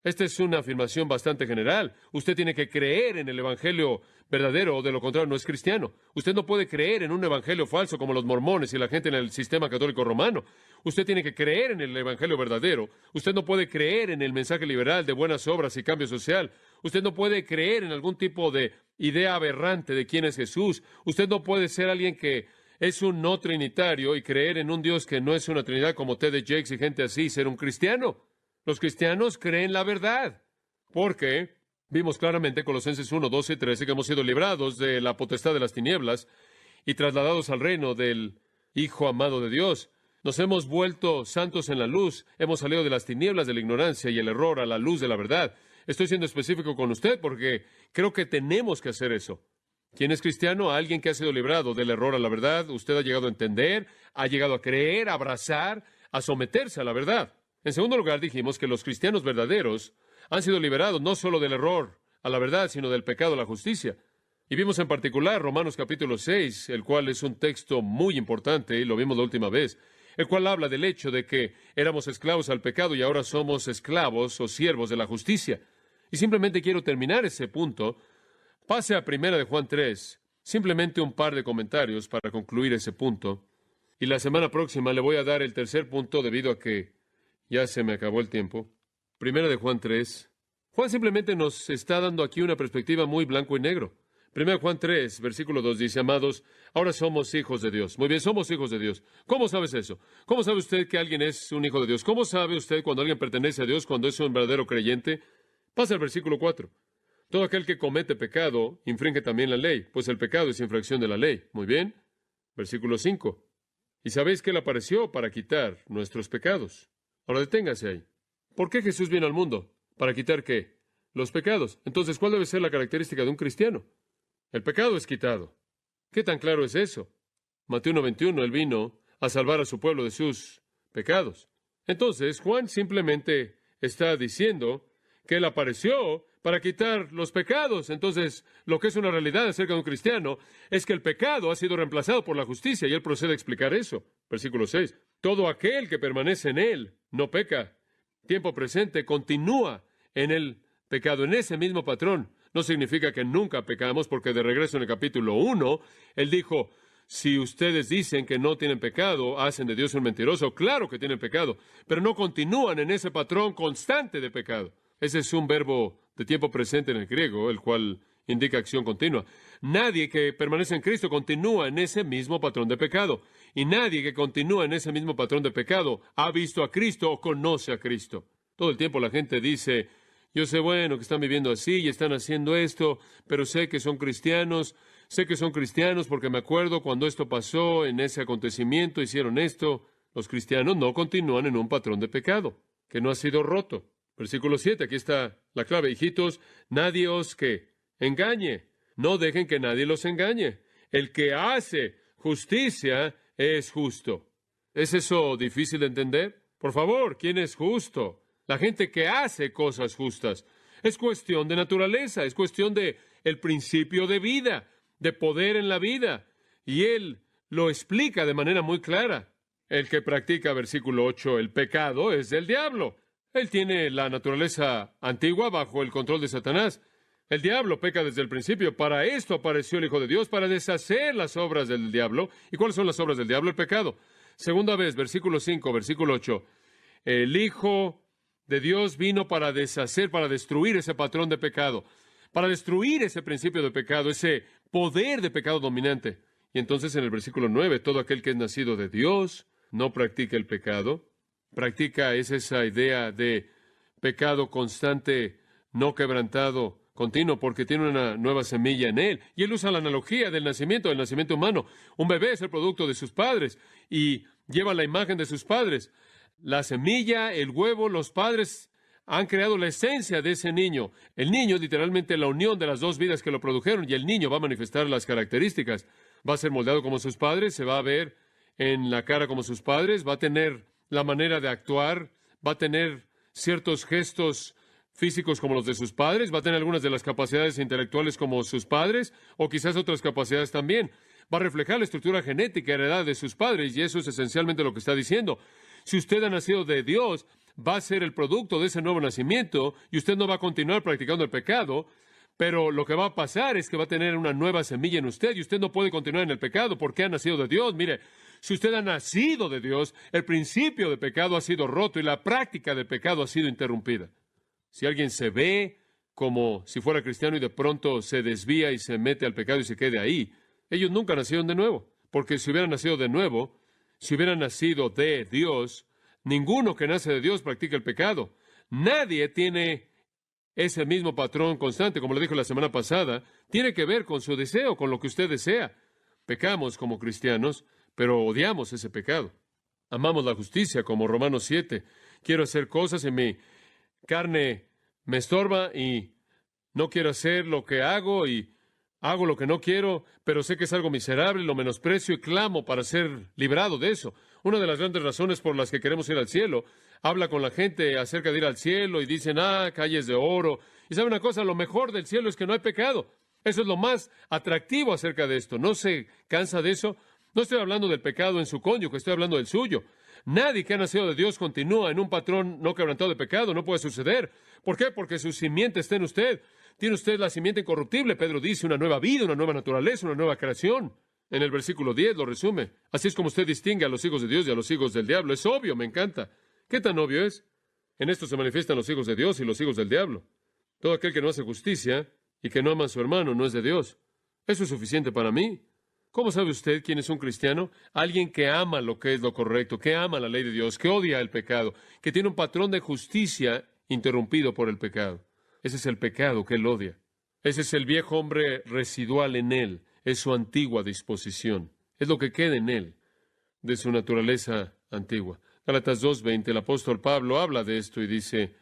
S1: Esta es una afirmación bastante general. Usted tiene que creer en el evangelio verdadero o de lo contrario no es cristiano. Usted no puede creer en un evangelio falso como los mormones y la gente en el sistema católico romano. Usted tiene que creer en el evangelio verdadero. Usted no puede creer en el mensaje liberal de buenas obras y cambio social. Usted no puede creer en algún tipo de idea aberrante de quién es Jesús. Usted no puede ser alguien que es un no trinitario y creer en un Dios que no es una trinidad como T.D. Jakes y gente así y ser un cristiano. Los cristianos creen la verdad, porque vimos claramente Colosenses 1, 12 y 13 que hemos sido librados de la potestad de las tinieblas y trasladados al reino del Hijo amado de Dios. Nos hemos vuelto santos en la luz, hemos salido de las tinieblas de la ignorancia y el error a la luz de la verdad. Estoy siendo específico con usted porque creo que tenemos que hacer eso. ¿Quién es cristiano? Alguien que ha sido librado del error a la verdad. Usted ha llegado a entender, ha llegado a creer, a abrazar, a someterse a la verdad. En segundo lugar, dijimos que los cristianos verdaderos han sido liberados no solo del error a la verdad, sino del pecado a la justicia. Y vimos en particular Romanos capítulo 6, el cual es un texto muy importante, y lo vimos la última vez, el cual habla del hecho de que éramos esclavos al pecado y ahora somos esclavos o siervos de la justicia. Y simplemente quiero terminar ese punto. Pase a Primera de Juan 3, simplemente un par de comentarios para concluir ese punto. Y la semana próxima le voy a dar el tercer punto debido a que ya se me acabó el tiempo. Primera de Juan 3. Juan simplemente nos está dando aquí una perspectiva muy blanco y negro. Primera de Juan 3, versículo 2 dice, amados, ahora somos hijos de Dios. Muy bien, somos hijos de Dios. ¿Cómo sabes eso? ¿Cómo sabe usted que alguien es un hijo de Dios? ¿Cómo sabe usted cuando alguien pertenece a Dios, cuando es un verdadero creyente? Pasa al versículo 4. Todo aquel que comete pecado infringe también la ley, pues el pecado es infracción de la ley. Muy bien. Versículo 5. Y sabéis que Él apareció para quitar nuestros pecados. Ahora deténgase ahí. ¿Por qué Jesús vino al mundo? ¿Para quitar qué? Los pecados. Entonces, ¿cuál debe ser la característica de un cristiano? El pecado es quitado. ¿Qué tan claro es eso? Mateo 1:21, Él vino a salvar a su pueblo de sus pecados. Entonces, Juan simplemente está diciendo que Él apareció para quitar los pecados. Entonces, lo que es una realidad acerca de un cristiano es que el pecado ha sido reemplazado por la justicia, y él procede a explicar eso. Versículo 6. Todo aquel que permanece en él no peca. Tiempo presente continúa en el pecado, en ese mismo patrón. No significa que nunca pecamos, porque de regreso en el capítulo 1, él dijo, si ustedes dicen que no tienen pecado, hacen de Dios un mentiroso. Claro que tienen pecado, pero no continúan en ese patrón constante de pecado. Ese es un verbo de tiempo presente en el griego, el cual indica acción continua. Nadie que permanece en Cristo continúa en ese mismo patrón de pecado. Y nadie que continúa en ese mismo patrón de pecado ha visto a Cristo o conoce a Cristo. Todo el tiempo la gente dice, yo sé, bueno, que están viviendo así y están haciendo esto, pero sé que son cristianos porque me acuerdo cuando esto pasó, en ese acontecimiento hicieron esto. Los cristianos no continúan en un patrón de pecado que no ha sido roto. Versículo 7, aquí está la clave. Hijitos, nadie os que engañe. No dejen que nadie los engañe. El que hace justicia es justo. ¿Es eso difícil de entender? Por favor, ¿quién es justo? La gente que hace cosas justas. Es cuestión de naturaleza, es cuestión de el principio de vida, de poder en la vida. Y él lo explica de manera muy clara. El que practica, versículo 8, el pecado es del diablo. Él tiene la naturaleza antigua bajo el control de Satanás. El diablo peca desde el principio. Para esto apareció el Hijo de Dios, para deshacer las obras del diablo. ¿Y cuáles son las obras del diablo? El pecado. Segunda vez, versículo 5, versículo 8. El Hijo de Dios vino para deshacer, para destruir ese patrón de pecado, para destruir ese principio de pecado, ese poder de pecado dominante. Y entonces en el versículo 9, todo aquel que es nacido de Dios no practica el pecado. Practica es esa idea de pecado constante, no quebrantado, continuo, porque tiene una nueva semilla en él. Y él usa la analogía del nacimiento humano. Un bebé es el producto de sus padres y lleva la imagen de sus padres. La semilla, el huevo, los padres han creado la esencia de ese niño. El niño es literalmente la unión de las dos vidas que lo produjeron, y el niño va a manifestar las características. Va a ser moldeado como sus padres, se va a ver en la cara como sus padres, va a tener la manera de actuar, va a tener ciertos gestos físicos como los de sus padres, va a tener algunas de las capacidades intelectuales como sus padres, o quizás otras capacidades también. Va a reflejar la estructura genética heredada de sus padres, y eso es esencialmente lo que está diciendo. Si usted ha nacido de Dios, va a ser el producto de ese nuevo nacimiento, y usted no va a continuar practicando el pecado, pero lo que va a pasar es que va a tener una nueva semilla en usted, y usted no puede continuar en el pecado porque ha nacido de Dios. Mire, si usted ha nacido de Dios, el principio de pecado ha sido roto y la práctica del pecado ha sido interrumpida. Si alguien se ve como si fuera cristiano y de pronto se desvía y se mete al pecado y se quede ahí, ellos nunca nacieron de nuevo, porque si hubieran nacido de nuevo, si hubieran nacido de Dios, ninguno que nace de Dios practica el pecado. Nadie tiene ese mismo patrón constante, como lo dijo la semana pasada. Tiene que ver con su deseo, con lo que usted desea. Pecamos como cristianos, pero odiamos ese pecado. Amamos la justicia, como Romanos 7. Quiero hacer cosas y mi carne me estorba y no quiero hacer lo que hago y hago lo que no quiero, pero sé que es algo miserable, lo menosprecio y clamo para ser librado de eso. Una de las grandes razones por las que queremos ir al cielo, habla con la gente acerca de ir al cielo y dicen, calles de oro. Y sabe una cosa, lo mejor del cielo es que no hay pecado. Eso es lo más atractivo acerca de esto. ¿No se cansa de eso? No estoy hablando del pecado en su cónyuge, estoy hablando del suyo. Nadie que ha nacido de Dios continúa en un patrón no quebrantado de pecado. No puede suceder. ¿Por qué? Porque su simiente está en usted. Tiene usted la simiente incorruptible. Pedro dice, una nueva vida, una nueva naturaleza, una nueva creación. En el versículo 10 lo resume. Así es como usted distingue a los hijos de Dios y a los hijos del diablo. Es obvio, me encanta. ¿Qué tan obvio es? En esto se manifiestan los hijos de Dios y los hijos del diablo. Todo aquel que no hace justicia y que no ama a su hermano no es de Dios. Eso es suficiente para mí. ¿Cómo sabe usted quién es un cristiano? Alguien que ama lo que es lo correcto, que ama la ley de Dios, que odia el pecado, que tiene un patrón de justicia interrumpido por el pecado. Ese es el pecado que él odia. Ese es el viejo hombre residual en él. Es su antigua disposición. Es lo que queda en él, de su naturaleza antigua. Gálatas 2:20, el apóstol Pablo habla de esto y dice,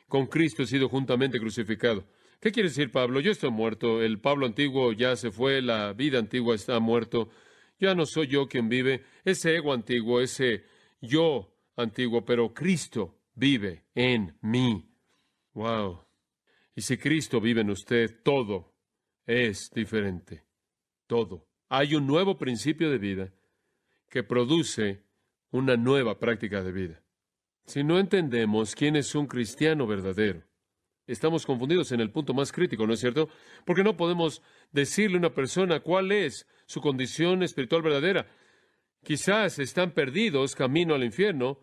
S1: con Cristo he sido juntamente crucificado. ¿Qué quiere decir Pablo? Yo estoy muerto, el Pablo antiguo ya se fue, la vida antigua está muerto, ya no soy yo quien vive, ese ego antiguo, ese yo antiguo, pero Cristo vive en mí. ¡Wow! Y si Cristo vive en usted, todo es diferente. Todo. Hay un nuevo principio de vida que produce una nueva práctica de vida. Si no entendemos quién es un cristiano verdadero, estamos confundidos en el punto más crítico, ¿no es cierto? Porque no podemos decirle a una persona cuál es su condición espiritual verdadera. Quizás están perdidos camino al infierno.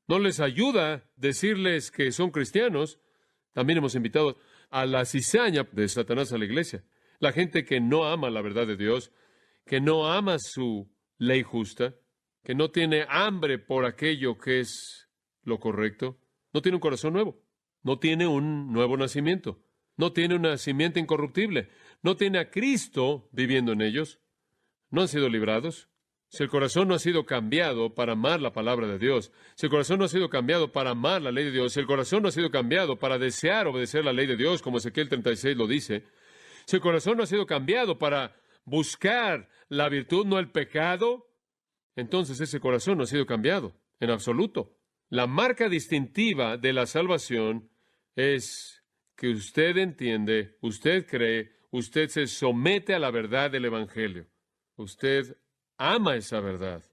S1: No les ayuda decirles que son cristianos. También hemos invitado a la cizaña de Satanás a la iglesia. La gente que no ama la verdad de Dios, que no ama su ley justa, que no tiene hambre por aquello que es lo correcto, no tiene un corazón nuevo, no tiene un nuevo nacimiento, no tiene una simiente incorruptible, no tiene a Cristo viviendo en ellos, no han sido librados. Si el corazón no ha sido cambiado para amar la palabra de Dios, si el corazón no ha sido cambiado para amar la ley de Dios, si el corazón no ha sido cambiado para desear obedecer la ley de Dios, como Ezequiel 36 lo dice, si el corazón no ha sido cambiado para buscar la virtud, no el pecado, entonces ese corazón no ha sido cambiado en absoluto. La marca distintiva de la salvación es que usted entiende, usted cree, usted se somete a la verdad del Evangelio. Usted ama esa verdad.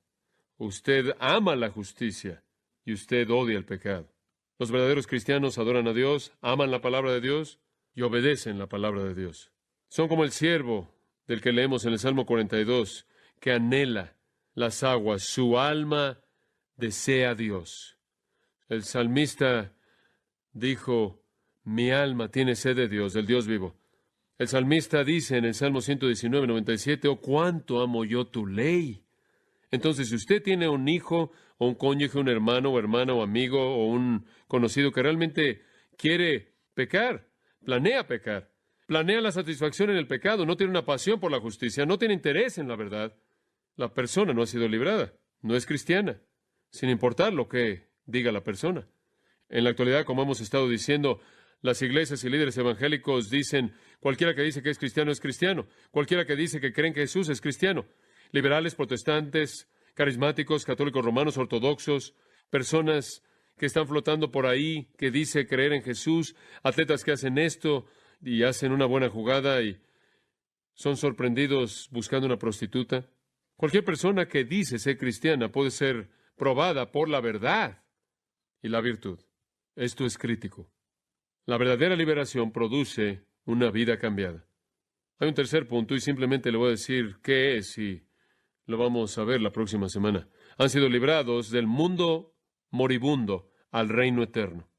S1: Usted ama la justicia y usted odia el pecado. Los verdaderos cristianos adoran a Dios, aman la palabra de Dios y obedecen la palabra de Dios. Son como el siervo del que leemos en el Salmo 42, que anhela las aguas. Su alma desea a Dios. El salmista dijo, mi alma tiene sed de Dios, del Dios vivo. El salmista dice en el Salmo 119, 97, oh, cuánto amo yo tu ley. Entonces, si usted tiene un hijo, o un cónyuge, un hermano, o hermana, o amigo, o un conocido que realmente quiere pecar, planea pecar, planea la satisfacción en el pecado, no tiene una pasión por la justicia, no tiene interés en la verdad, la persona no ha sido librada, no es cristiana, sin importar lo que diga la persona. En la actualidad, como hemos estado diciendo, las iglesias y líderes evangélicos dicen, cualquiera que dice que es cristiano, cualquiera que dice que creen que Jesús es cristiano. Liberales, protestantes, carismáticos, católicos romanos, ortodoxos, personas que están flotando por ahí, que dice creer en Jesús, atletas que hacen esto y hacen una buena jugada y son sorprendidos buscando una prostituta. Cualquier persona que dice ser cristiana puede ser probada por la verdad y la virtud. Esto es crítico. La verdadera liberación produce una vida cambiada. Hay un tercer punto y simplemente le voy a decir qué es y lo vamos a ver la próxima semana. Han sido librados del mundo moribundo al reino eterno,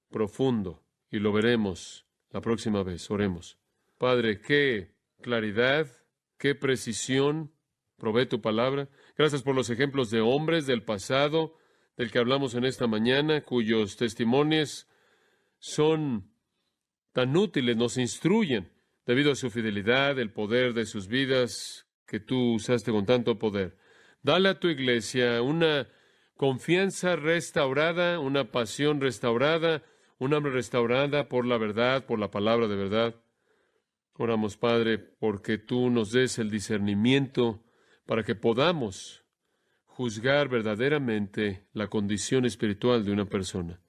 S1: profundo, y lo veremos la próxima vez. Oremos. Padre, qué claridad, qué precisión provee tu palabra. Gracias por los ejemplos de hombres del pasado, del que hablamos en esta mañana, cuyos testimonios son tan útiles, nos instruyen debido a su fidelidad, el poder de sus vidas que tú usaste con tanto poder. Dale a tu iglesia una confianza restaurada, una pasión restaurada, un hambre restaurada por la verdad, por la palabra de verdad. Oramos, Padre, porque tú nos des el discernimiento para que podamos juzgar verdaderamente la condición espiritual de una persona.